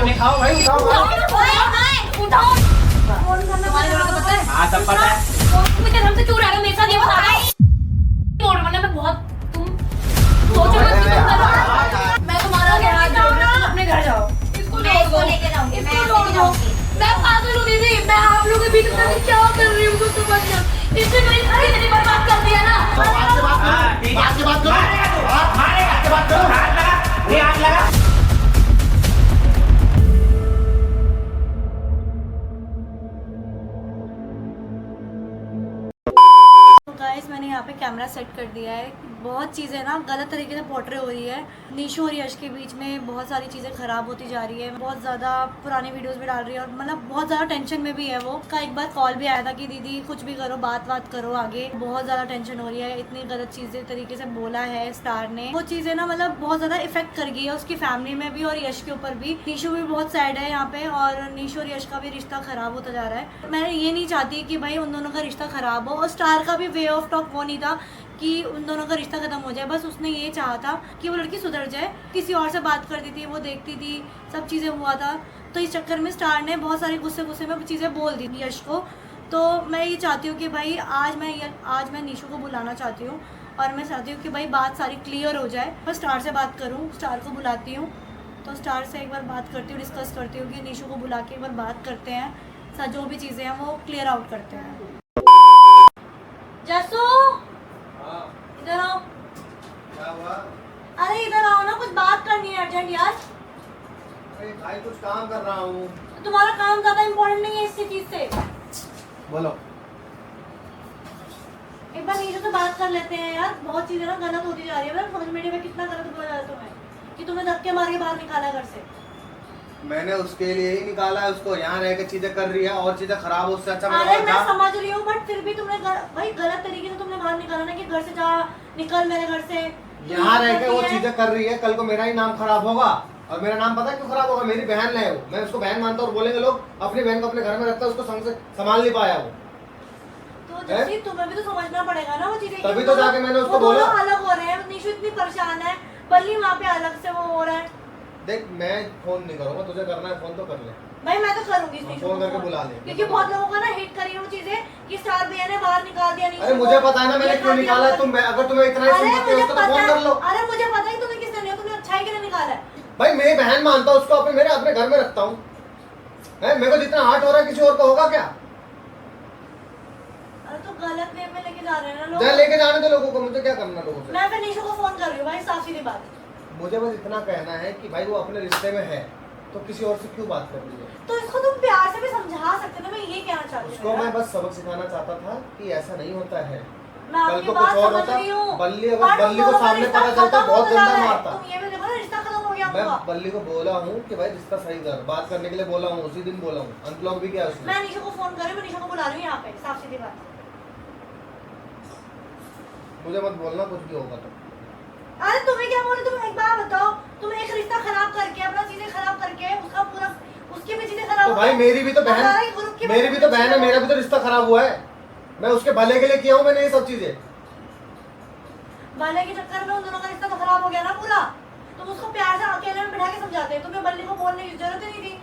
खाने खाओ भाई, उठाओ उठाओ। हाँ सब पता है। मुझे हमसे क्यों रह रहा, मेरे साथ ये बता रहा छोड़, वरना मैं बहुत तुम सोचो मत कि तुम करो। मैं तुम्हारा क्या हाथ जोड़ रहा हूं, अपने घर जाओ। इसको लेके जाऊंगी, मैं लेके जाऊंगी। मैं पागल हूं दीदी, मैं आप लोगों के बीच में क्या कर रही हूं तो समझ लो। इसने मेरी जिंदगी बर्बाद कर दिया ना। बात से बात करो, मारेगा के बात करो, हाथ लगा, ये हाथ लगा। गाइस मैंने यहाँ पे कैमरा सेट कर दिया है। बहुत चीज़ें ना गलत तरीके से पोर्ट्रे हो रही है। निशो और यश के बीच में बहुत सारी चीज़ें ख़राब होती जा रही है। बहुत ज़्यादा पुरानी वीडियोस भी डाल रही है और मतलब बहुत ज़्यादा टेंशन में भी है वो। का एक बार कॉल भी आया था कि दीदी कुछ भी करो, बात करो आगे। बहुत ज़्यादा टेंशन हो रही है, इतनी गलत चीज़ें तरीके से बोला है स्टार ने। वो चीज़ें ना मतलब बहुत ज़्यादा इफेक्ट कर गई है उसकी फैमिली में भी और यश के ऊपर भी। निशो भी बहुत सैड है यहाँ पे और निशो और यश का भी रिश्ता ख़राब होता जा रहा है। मैं ये नहीं चाहती कि भाई उन दोनों का रिश्ता ख़राब हो और स्टार का भी वे ऑफ टॉक वो नहीं था कि उन दोनों का रिश्ता खत्म हो जाए। बस उसने ये चाहा था कि वो लड़की सुधर जाए, किसी और से बात करती थी, वो देखती थी, सब चीज़ें हुआ था। तो इस चक्कर में स्टार ने बहुत सारी गुस्से में चीज़ें बोल दी यश को। तो मैं ये चाहती हूँ कि भाई आज मैं निशु को बुलाना चाहती हूँ और मैं चाहती हूँ कि भाई बात सारी क्लियर हो जाए। मैं स्टार से बात करूँ, स्टार को बुलाती हूँ, तो स्टार से एक बार बात करती हूँ, डिस्कस करती हूँ कि निशु को बुला के एक बार बात करते हैं, जो भी चीज़ें हैं वो क्लियर आउट करते हैं। जसू इधर आओ। क्या हुआ? अरे इधर आओ ना, कुछ बात करनी है अर्जेंट यार। अरे भाई कुछ काम कर रहा हूँ। तुम्हारा काम ज्यादा इम्पोर्टेंट नहीं है इसी चीज से। बोलो। एक बार नीचे से बात कर लेते हैं यार, बहुत चीजें ना गलत होती जा रही है। सोशल मीडिया में कितना गलत बोला जा रहा है तुम्हें कि तुमने धक्के मार के बाहर निकाला घर से। मैंने उसके लिए ही निकाला है, उसको यहाँ रह के चीजें कर रही है और चीजें खराब हो, उससे अच्छा अरे मैं समझ रही हूँ बट फिर भी तुमने भाई गलत तरीके से तुमने बाहर निकाला ना कि घर से जा, निकल मेरे घर से। यहाँ रह के वो चीजें कर रही है, कल को मेरा ही नाम खराब होगा। और मेरा नाम पता है क्यों खराब होगा? मेरी बहन है वो, मैं उसको बहन मानता हूँ और बोलेंगे लोग अपनी बहन को अपने घर में रखता है, उसको संग से संभाल नहीं पाया वो। तो जैसे तुम्हें भी तो समझना पड़ेगा ना वो चीजें। तभी तो जाके मैंने उसको बोला। अलग हो रहे हैं, निशु इतनी परेशान है, बल्ली वहाँ पे अलग से वो हो रहा है। देख मैं फोन नहीं करूंगा, तुझे करना है फोन तो कर ले भाई। मैं तो करूंगी फोन करके बुला ले, क्योंकि बहुत लोगों का ना हिट करी है वो चीजें कि स्टार भैया ने बाहर निकाल दिया। अरे मुझे पता है ना मैंने क्यों निकाला है। तुम अगर तुम्हें इतना ही सुनते हो तो फोन कर लो। अरे मुझे पता है तुमने किसने नहीं, तुमने अच्छाई के लिए निकाला है। भाई मेरी बहन मानता हूँ उसको, अपने अपने घर में रखता हूँ। मेरे को जितना हार्ट हो रहा है किसी और का होगा क्या? अरे तो गलत वे में लेके जा रहे हैं ना लोग। लेके जाने दो लोगों को, मुझे क्या करना लोगों से। मैं फिर निशु को फोन कर रही हूँ भाई, साफ सीधी बात। मुझे बस इतना कहना है कि भाई वो अपने रिश्ते में है तो किसी और से क्यों बात कर रही है? तो इसको तुम प्यार से भी समझा सकते ना, मैं ये कहना चाहती हूँ। उसको मैं बस सबक सिखाना चाहता था कि ऐसा नहीं होता है। मैं कल आपकी को बात कुछ और समझ होता। रही हूँ। बल्ली अगर बल्ली को सामने पता चलता बहुत गंदा मारता। तुम ये भी देखो ना, रिश्ता खत्म हो गया मैं होगा। बल्ली को बोला हूँ कि भाई रिश्ता सही कर, बात करने के लिए बोला हूँ, उसी दिन बोला हूँ। अनब्लॉक भी किया उसने। मैं निशु को फोन कर रही हूँ, मैं निशु को बुला रही हूँ यहाँ पे, साफ सीधी बात। मुझे मत बोलना कुछ भी होगा तो। अरे तुम्हें क्या बोले, तुम एक बार बताओ, तुम एक रिश्ता खराब करके, अपना चीजें खराब करके, उसका पूरा उसकी भी चीजें खराब। तो भाई मेरी भी तो बहन है, मेरा भी तो रिश्ता खराब हुआ है। मैं उसके भले के लिए किया हूँ मैंने ये सब चीजें। भले के चक्कर में उन दोनों का रिश्ता तो खराब हो गया ना पूरा। तुम उसको प्यार से अकेले में बिठा के समझाते, तुम्हें बल्ली को बोलने की जरूरत ही नहीं थी।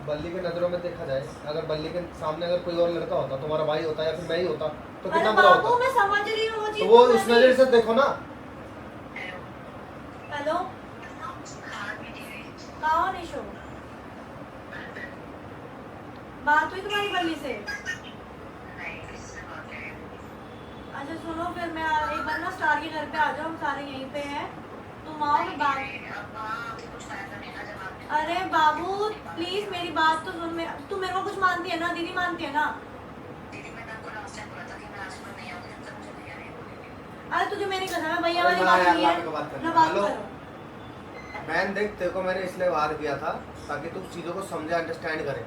बल्ली के नजरों में देखा जाए, अगर बल्ली के सामने अगर कोई और लड़का होता, तुम्हारा भाई होता या फिर मैं ही होता तो कितना बुरा होता। मैं समझ रही हूँ वो चीज। तो वो उस नजर से देखो ना। हेलो कहाँ निशु, बात हुई तुम्हारी बल्ली से? अच्छा सुनो, फिर मैं एक बार ना स्टार के घर पे आ जाओ, हम सारे यहीं पे हैं, तुम आओ मैं बात। अरे बाबू प्लीज मेरी बात तो सुन। तू मेरे को कुछ मानती है ना, दीदी मानती है ना? अरे तुझे मेरी कसम है, भैया वाली बात नहीं है ना, बात करो। बहन देख, तेरे को मैंने इसलिए वार किया था ताकि तू चीजों को समझे, अंडरस्टैंड करे,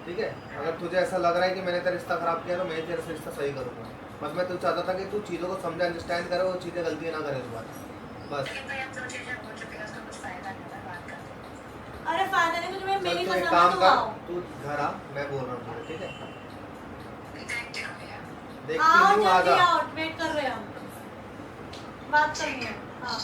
ठीक है? अगर तुझे ऐसा लग रहा है कि मैंने तेरा रिश्ता खराब किया तो मैं तेरा रिश्ता सही करूंगा। बस मैं तू चाहता था कि तू चीजों को समझे, अंडरस्टैंड करे, वो चीजें गलतियां ना करे इस बार, बस। अरे फायदा नहीं, तुझे मेरी चल, तू एक कसम काम है, कर, तू घर आ, मैं बोल रहा हूँ तुझे, ठीक है? देखती आओ हूँ, आ जल्दी जा। आओ, वेट कर रहे हैं हम, बात करनी है। हाँ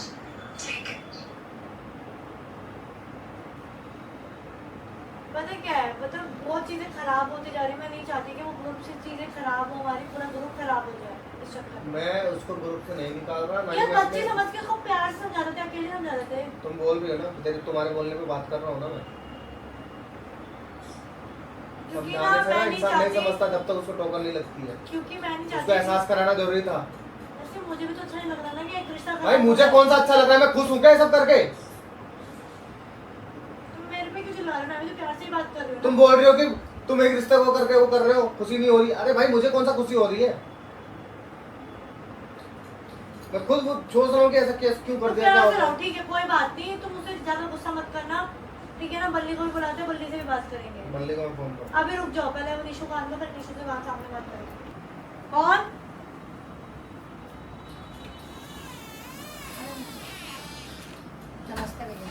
पता क्या है, मतलब बहुत चीजें खराब होती जा रही है। मैं नहीं चाहती कि वो ग्रुप से चीजें खराब हो, हमारी पूरा ग्रुप खराब हो जाए इस चक्कर में। मैं उसको ग्रुप से नहीं निकाल रहा ना ही यार मैं बच्चे समझ के खूब प्यार से समझा देते, अकेले समझा देते। तुम बोल रही हो ना, तुम्हारे बोलने पे बात कर रहा हूँ ना मैं। क्योंकि समझाने ना से ना मैं नहीं इंसान नहीं चाहती, समझता जब तक उसको टोकन नहीं लगती है। क्योंकि मैं नहीं उसको चाहती। एहसास कराना जरूरी था। वैसे मुझे भी तो अच्छा नहीं लग रहा ना कि एक रिश्ता भाई खराब मुझे हो कौन सा अच्छा लग रहा है, मैं खुश हूँ क्या ये सब करके? तुम मेरे पे क्यों चिल्ला रहे हो? मैं भी तो प्यार से ही बात कर रही हूँ। तुम बोल रही हो कि तुम एक रिश्ते को करके वो कर रहे हो, खुशी नहीं हो रही। अरे भाई मुझे कौन सा खुशी हो रही है? मैं खुद वो सोच रहा हूँ कि ऐसा केस क्यों कर दिया, क्या प्यार से होता रहो, ठीक है, कोई बात नहीं। तुम मुझसे ज्यादा गुस्सा मत करना, ठीक है ना? बल्ली को भी बुलाते, बल्ली से भी बात करेंगे। मल्ले को मैं फोन कर। अभी रुक जाओ, पहले वो निशु को आने दो, फिर निशु से बात सामने बात करेंगे। कौन? नमस्ते भैया।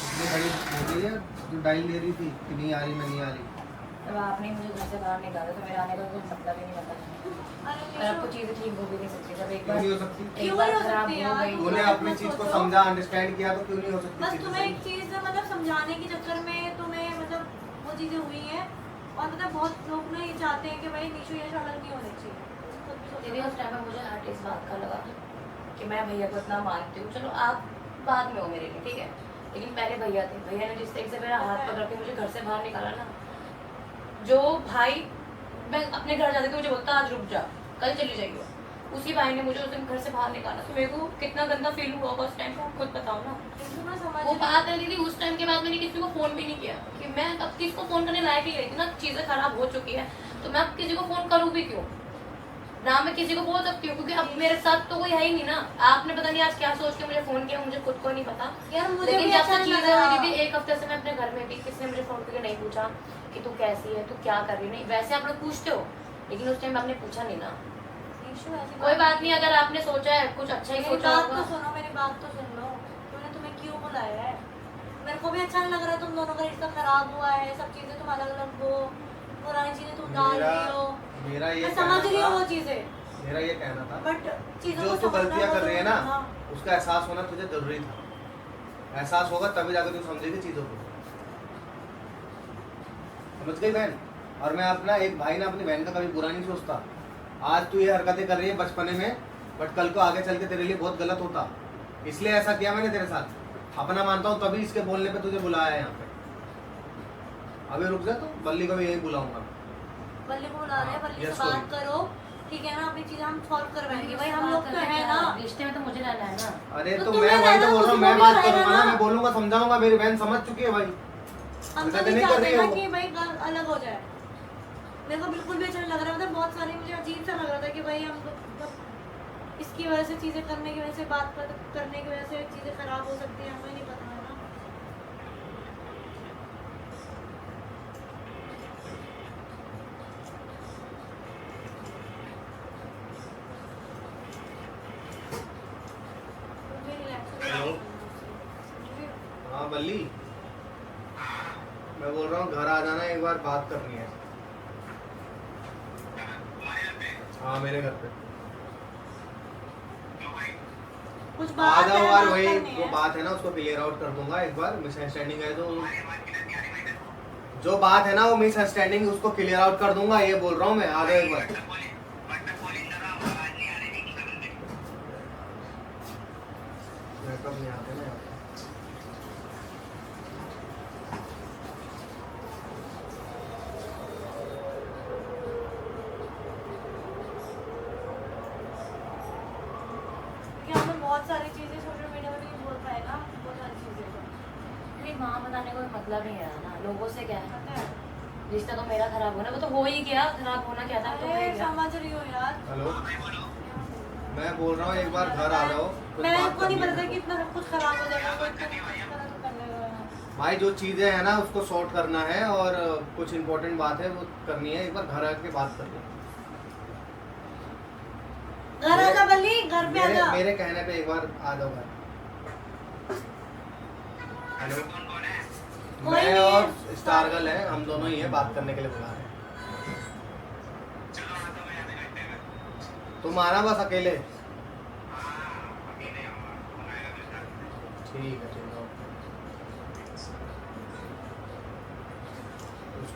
इतनी बड़ी हो गई है, जो डायल दे रही थी कि नहीं आ रही, मैं नहीं आ रही। तो आपने मुझे घर से बाहर निकाला तो मेरे आने का कोई मतलब ही नहीं बनता। अरे और अब तो निशु, चीजें ठीक हो भी नहीं सकती। जब एक क्यों बार नहीं हो सकती? एक क्यों बार नहीं हो खराब सकती हो यार? गई। तूने अपनी चीज को समझा, अंडरस्टैंड किया तो क्यों नहीं हो सकती? बस चीजें तुम्हें सही? एक चीज से मतलब समझाने के चक्कर में तुम्हें मतलब वो चीजें हुई हैं। और मतलब बहुत लोग ना ये चाहते हैं कि भाई निशु ये अलग नहीं होने चाहिए। खुद भी सोचो। दीदी उस टाइम पे मुझे हर्ट इस बात का लगा कि मैं भैया को इतना मानती हूँ, चलो आप बाद में हो मेरे लिए, ठीक है, लेकिन पहले भैया थे। भैया ने जिस तरीके से मेरा हाथ पकड़ के मुझे घर से बाहर निकाला ना, जो भाई मैं अपने घर जाती थी मुझे बोलता आज रुक जा, कल चली जाइए, उसी भाई ने मुझे उस दिन घर से बाहर निकाला। तो मेरे को कितना गंदा फील हुआ होगा उस टाइम पे, आप खुद बताओ ना। निशु ना समझ वो रही बात है दीदी, उस टाइम के बाद मैंने किसी को फोन भी नहीं किया कि मैं अब किसको फोन करने लायक ही गई थी ना, चीजें खराब हो चुकी है तो मैं अब किसी को फोन करूँ भी क्यों ना? मैं किसी को बोल सकती हूँ क्योंकि अब मेरे साथ तो कोई है ही नहीं ना। आपने पता नहीं आज क्या सोच के मुझे फोन किया, मुझे खुद को नहीं पता। यार मुझे लेकिन भी जब अच्छा से नहीं चीजें लगा। हुई थी एक हफ्ते से मैं अपने घर में भी, किसी ने मुझे फोन करके नहीं पूछा कि तू कैसी है, तू क्या कर रही है। नहीं, वैसे आप लोग पूछते हो लेकिन उस टाइम आपने पूछा नहीं ना। निशु ऐसी कोई बात नहीं, अगर आपने सोचा है कुछ अच्छा ही मेरी सोचा बात तो होगा। सुनो, मेरी बात तो सुन लो। तूने तुम्हें क्यों बुलाया है? मेरे को भी अच्छा नहीं लग रहा तुम दोनों का रिश्ता खराब हुआ है, सब चीजें तुम अलग अलग हो, पुरानी चीजें तुम डाल रही हो। मेरा ये मैं समझ रही हूँ वो कहना चीजें, था, मेरा ये कहना था, बट चीजों जो को तू समझना गलतियां कर रही है ना, हाँ। उसका एहसास होना तुझे जरूरी था। एहसास होगा तभी जाकर तू समझेगी चीजों को, समझ गई बहन? और मैं अपना एक भाई ना अपनी बहन का कभी बुरा नहीं सोचता। आज तू ये हरकतें कर रही है बचपने में, बट कल को आगे चल के तेरे लिए बहुत गलत होता, इसलिए ऐसा किया मैंने तेरे साथ। अपना मानता हूँ तभी इसके बोलने पे तुझे बुलाया है यहाँ पे। अभी रुक जा, तो बल्ली को भी यही बुलाऊंगा। बल्ली को बुला रहे हैं, बल्ली से Yes, बात sorry. करो, ठीक है ना? अपनी चीजें हम सॉल्व करवाएंगे भाई, हम लोग तो है ना। रिश्ते में तो मुझे रहना है ना। अरे तो तो तुम्हें मैं वही तो रहना, बोल रहा हूँ, उसको मैं भी बात रहना करूंगा ना, ना। मैं बोलूंगा, समझाऊंगा। मेरी बहन समझ चुकी है भाई। हम तो ऐसा नहीं नहीं कर चाहते रही है ना वो। कि भाई अलग हो जाए। मेरे को बिल्कुल भी अच्छा नहीं लग रहा, मतलब बहुत सारी मुझे अजीब सा लग रहा था कि भाई हम लोग मतलब इसकी वजह से चीजें करने की वजह से, बात करने की वजह से चीजें खराब हो सकती है, हमें नहीं पता है ना। हेलो। हाँ बल्ली, मैं बोल रहा हूँ घर आ जाना, एक बार बात करनी है। हाँ मेरे घर पे कुछ आ बात जाओ है, यार, बात वही करनी वो है। बात है ना, उसको क्लियर आउट कर दूंगा एक बार। मिसअंडरस्टैंडिंग है तो जो बात है ना वो मिसअंडरस्टैंडिंग, उसको क्लियर आउट कर दूंगा, ये बोल रहा हूँ मैं। आ जाओ एक बार। मैं कब नहीं आते ना यहाँ पे। कि हम लोग बहुत सारी चीजें सोशल मीडिया में नहीं बोल पाए ना, बहुत सारी चीजें नहीं, वहाँ बताने का कोई मतलब नहीं है ना। लोगों से क्या है, पता है। रिश्ता तो मेरा खराब होना, वो तो हो ही गया, खराब होना क्या था तो हो ही अरे गया। समझ रही हो यार, हेलो, मैं बोल रहा हूँ एक बार घर आ जाओ, कुछ मैं बात को नहीं करनी पता है। कि इतना सब कुछ खराब हो जाएगा, कोई इतना तो कर लेगा। भाई जो चीजें हैं ना उसको सॉर्ट करना है, और कुछ इम्पोर्टेंट बात है वो करनी है। एक बार घर आके बात कर लो। घर आ जा बल्ली, घर पे आ मेरे, जा। मेरे कहने पे एक बार आ जाओ घर। हेलो, कोई मैं नहीं और है। स्टार गर्ल है, हम दोनों ही हैं, बात करने के लिए बुला रहे हैं। तुम आना बस अकेले। ठीक है, ठीक है, ओके।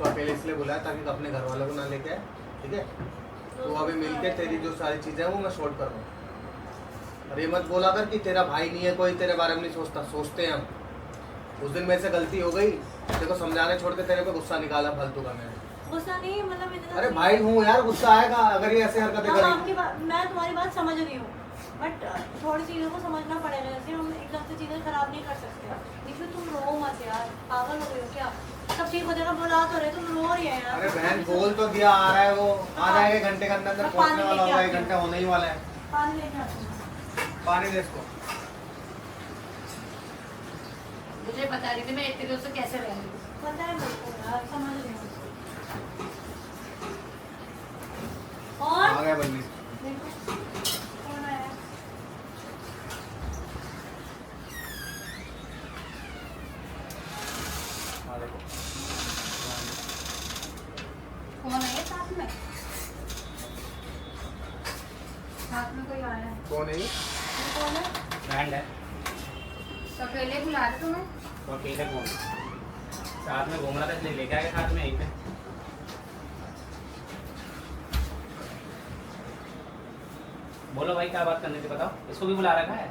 इसको अकेले इसलिए बुलाया ताकि अपने घर वालों को ना लेके आए, ठीक है। तो अभी मिलके तेरी जो सारी चीज़ें हैं वो मैं शॉर्ट कर रहा हूँ। और ये मत बोला कर कि तेरा भाई नहीं है, कोई तेरे बारे में नहीं सोचता, सोचते हैं हम। उस दिन मेरे से गलती हो गई, तेरे को समझाने छोड़ के तेरे पे गुस्सा निकाला फालतू का मैंने। गुस्सा नहीं, मतलब इतना अरे भाई हूँ यार, गुस्सा आएगा अगर ये ऐसे हरकतें हाँ, करेगी। आपकी बात मैं तुम्हारी बात समझ रही हूँ, बट थोड़ी चीज़ों को समझना पड़ेगा। जैसे हम एकदम से चीज़ें खराब नहीं कर सकते। देखो तुम रो मत यार, पागल हो गई हो क्या? सब ठीक हो जाएगा, बोला तो रहे, तुम रो रही है यार। अरे बहन बोल तो दिया, आ रहा है वो, आ जाएगा घंटे के अंदर मैं पहुंचने पानी वाला लेके होगा, आती 1 घंटा होने ही वाला है। पानी लेके आती हूँ। पानी दे इसको। मुझे बता रही थी मैं इतने दिनों से कैसे रह रही हूँ। पता है मेरे को यार, समझ रही हूँ। और आ गया बंदी। देखो कौन आया है? हाँ, देखो। कौन है साथ में? साथ में कोई आया है? कौन है ये? ये कौन है? फ्रेंड है तो अकेले बुला रहे तुम्हें? तो अकेले कौन साथ में घूम रहा था इसलिए लेके आ गया साथ में यहीं पे। बोलो भाई क्या बात करनी थी बताओ, इसको भी बुला रखा है।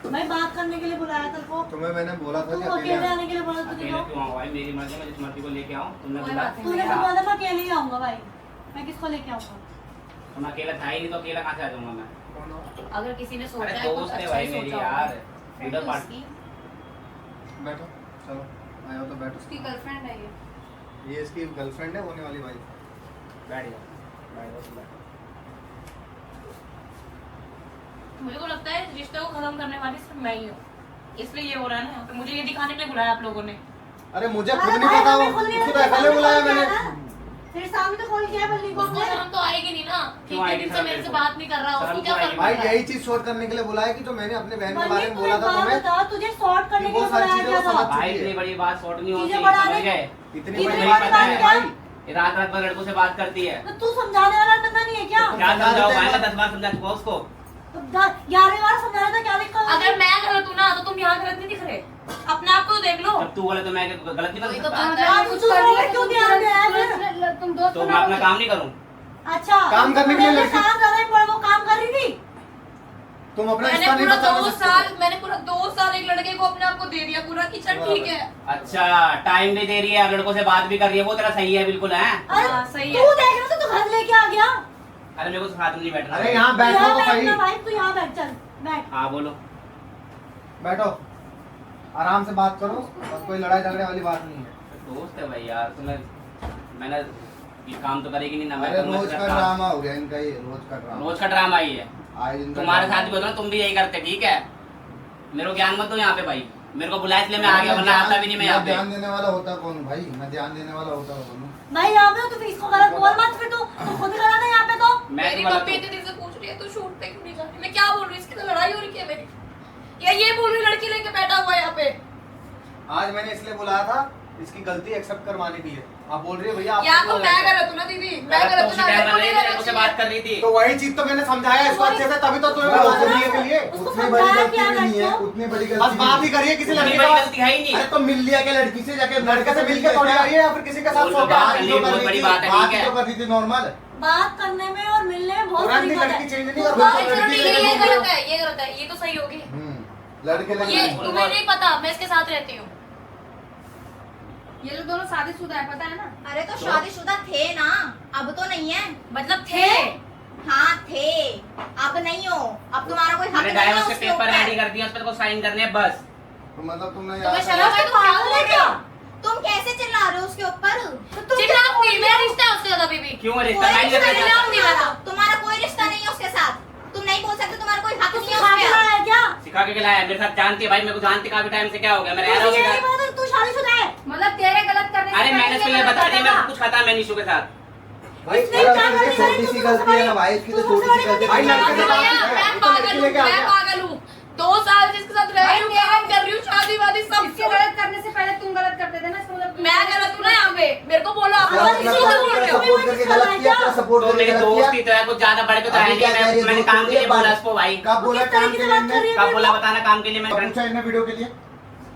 मैं बात करने के लिए बुलाया तेरे को। तुम्हें मैंने बोला था तुम कि अकेले अकेले आने के लिए बोला, तुझे अकेले क्यों? क्यों आऊँ भाई, मेरी मर्जी, मैं जिस मर्जी को लेके आऊँ। तुमने कोई बुला बात नहीं। तूने तो बोला था मैं अकेले ही आऊंगा भाई, मैं किसको लेके आऊंगा? तुम अकेला था ही नहीं तो अकेला कहाँ से आ जाऊंगा मैं। कौन हो? अगर किसी ने सोचा अरे है कुछ दोस्त है अच्छा भाई ही मेरी सोचा यार, होगा। इधर पार्ट उसकी बैठो, चलो आए हो तो बैठो। उसकी गर्लफ्रेंड है ये। ये इसकी गर्लफ्रेंड है, होने वाली भाई। बैठ जाओ, बैठ जाओ, बैठ। मुझे को लगता है इस रिश्ते को खत्म करने वाली सिर्फ मैं ही हूँ, इसलिए ये हो रहा है ना। तो मुझे ये दिखाने के लिए बुलाया आप लोगों ने। अरे मुझे अरे खुद नहीं भाई, पता, हमें खुद नहीं वो खुद पता, अकेले बुलाया कॉल किया मैंने। ना। तेरे सामने तो कॉल किया बल्ली को। उसको शर्म तो आएगी नहीं ना कि क्यों इतने आएगी दिन से शर्म मेरे मेरे से को? बात नहीं कर रहा। शर्म उसको क्यों क्या आएगी? फर्क भाई पड़ रहा है? यही चीज शॉर्ट करने के लिए बुलाया कि जो मैंने अपने बहन के बल्ली बारे में तू बोला एक था बात तुम्हें। बता, तुझे शॉर्ट करने के लिए वो सारी बुलाया चीजें क्या वो था? समझ भाई चुकी है। इतनी बड़ी बात शॉर्ट नहीं होती, चीजें बढ़ाने- समझ गए। इतनी चीजें बड़ी मुझे बात पता नहीं है है भाई। ये रात रात भर लड़कों से बात करती है। तो तू समझाने वाला बंदा नहीं है क्या? क्या समझा समझाओ देते भाई, हैं। मैं 10 बार समझा चुका उसको। तो 11 बार समझाया था, क्या दिक्कत है? अगर मैं गलत हूँ ना तो तुम यहाँ गलत नहीं दिख रहे। अपने आप को तो देख लो। जब तू बोले तो मैं गलत नहीं वही कर तो सकता। बात है। यार, कुछ तू कर रोवे लिया, क्यों तुम ध्यान दे रहा है तुरंत- तुम दोस्त तो मैं बनाओगे। अपना काम नहीं करूँ? अच्छा, काम करने के लिए मेरे लड़की- काम ज्यादा ही पड़ा, वो काम कर रही थी। तुम अपना मैंने रिश्ता नहीं पूरा बता 2 सकते। साल मैंने पूरा 2 साल एक लड़के को अपने आप को दे दिया पूरा कि चल ठीक है। अच्छा टाइम भी दे रही है, लड़कों से बात भी कर रही है, वो तेरा सही है बिल्कुल है। अरे हाँ, सही तू है। देख रहा था तो घर लेके आ गया। अरे मेरे को साथ में नहीं बैठना। अरे यहाँ बैठो यहाँ तो बैठ सही। ना भाई, तू यहाँ बैठ, चल बैठ। हाँ बोलो। बैठो, आराम से बात करो, और कोई लड़ाई झगड़े वाली बात नहीं है। दोस्त है भाई यार, तुम्हें मैंने ये काम तो करेगी नहीं ना, मैं अरे करूंगा रोज तेरा का काम। ड्रामा हो गया इनका, ये रोज का ड्रामा। रोज का ड्रामा ही है। आए दिन का तुम्हारे ड्रामा। साथ भी होता ना, तुम भी यही करते, ठीक है। मेरे को ज्ञान मत दो यहाँ पे भाई, मेरे को बुलाया इसलिए मैं आ गया, वरना आता भी नहीं मैं यहाँ पे। ध्यान देने वाला होता कौन हूँ भाई, मैं ध्यान देने वाला होता कौन हूँ? भाई यहाँ पे तो फिर इसको गलत बोल मत, फिर तू खुद करा ना यहाँ पे तो। मैं मेरी तो गलत मम्मी हूँ। इतने दिन से पूछ रही है तू शूट पे क्यों नहीं जा रही। मैं क्या बोल रही हूँ, इसकी तो लड़ाई हो रही है मेरी, या ये बोल रही लड़की लेके बैठा हुआ है यहाँ पे। आज मैंने इसलिए बुलाया था इसकी गलती एक्सेप्ट करवाने के लिए। आप बोल रही है भैया या आप तो मैं गलत हूँ ना दीदी, मैं गलत तो गलत हूँ उसी ना, टाइम मेरे को में नहीं नहीं, गलत लड़कों से चाहिए। बात कर रही थी। तो वही चीज तो मैंने समझाया इसको अच्छे से, तभी तो तुम्हें उसको बोला सुनने के लिए। उसको उतनी बड़ी समझाया गलती क्या भी नहीं है, लड़को? उतनी बड़ी बस गलती बात ही भी करिए किसी उतनी लड़के बड़ी का। गलती है ही नहीं। अरे तो मिल लिया के लड़की से जाके लड़के से मिलके थोड़ी आई है या फिर किसी के साथ बोल सो तो के बात आई करनी है? बहुत बड़ी बात है, बात ठीक है। तो कर रही थी नॉर्मल। बात करने में और मिलने में बहुत तुरंत बड़ी ही बात लड़की है। चेंज नहीं तू कर बात सकती। चलो करने ठीक के है, लिए ये गलत है, ये गलत है, ये तो सही होगी। लड़के लगे ये बोलो तुम्हें बात। नहीं पता, मैं इसके साथ रहती हूँ। ये लोग दोनों शादीशुदा है, पता है ना? अरे तो शादीशुदा थे ना, अब तो नहीं है। मतलब थे। हाँ थे, अब नहीं हो। अब तुम्हारा कोई हक मैंने नहीं है डाइवोर्स के उसके पेपर ऊपर। रेडी कर दिए, उस पर को साइन करने हैं बस। तो मतलब तुमने तुम्हें यार शर्म है, तुम क्या बोल रहे हो? तुम कैसे चिल्ला रहे हो उसके ऊपर? चिल्लाऊंगी, मेरा रिश्ता है उसके साथ अभी भी। क्यों कोई रिश्ता नहीं रिश्ता करना नहीं है चाहता? तुम्हारा। तुम्हारा कोई रिश्ता नहीं है उसके साथ। तुम नहीं बोल सकते, तुम्हारा कोई हक नहीं है सिखा उस के पे। लाया है क्या? सिखा के खिलाया, मेरे साथ जानती है भाई, मेरे को जानती काफी टाइम से, क्या हो गया मैं रह रहा हूँ तुझे उसके नहीं साथ। पता तू शादीशुदा है? मतलब तेरे गलत करने से अरे पहले मैंने इसको ये गलत बता दिया, करेगा। मैं कुछ खाता मैं निशु के साथ। भाई इसने क्या कर दिया? छोटी सी गलती है ना भाई, इसकी तो छोटी सी गलती भाई, लड़के से बात भैया, नहीं मैं है, तो पागल लड़की हूँ, लेके आ मैं गया। पागल हूँ। 2 साल जिसके साथ रह रही हूँ, काम कर रही हूँ, शादी वादी सब इसके गलत करने से पहले तुम गलत करते थे ना, इसका मतलब मैं गलत हूँ ना यहाँ पे। मेरे को बोलो आप हाँ, लोग किसी को बोल रहे हो। सपोर्ट करके गलत किया, तेरा सपोर्ट तो करके मेरी गलत दोस्ती किया। तो है, कुछ ज्यादा बढ़ के तो है अभी नहीं, क्या कह रही है, मैंने काम के लिए बोला उसको भाई। कब बोला किस काम तरीके के से लिए बात कर रही हमने? है कब मेरे बोला को? बताना काम के लिए मैं कब पूछा इन्हें वीडियो के लिए?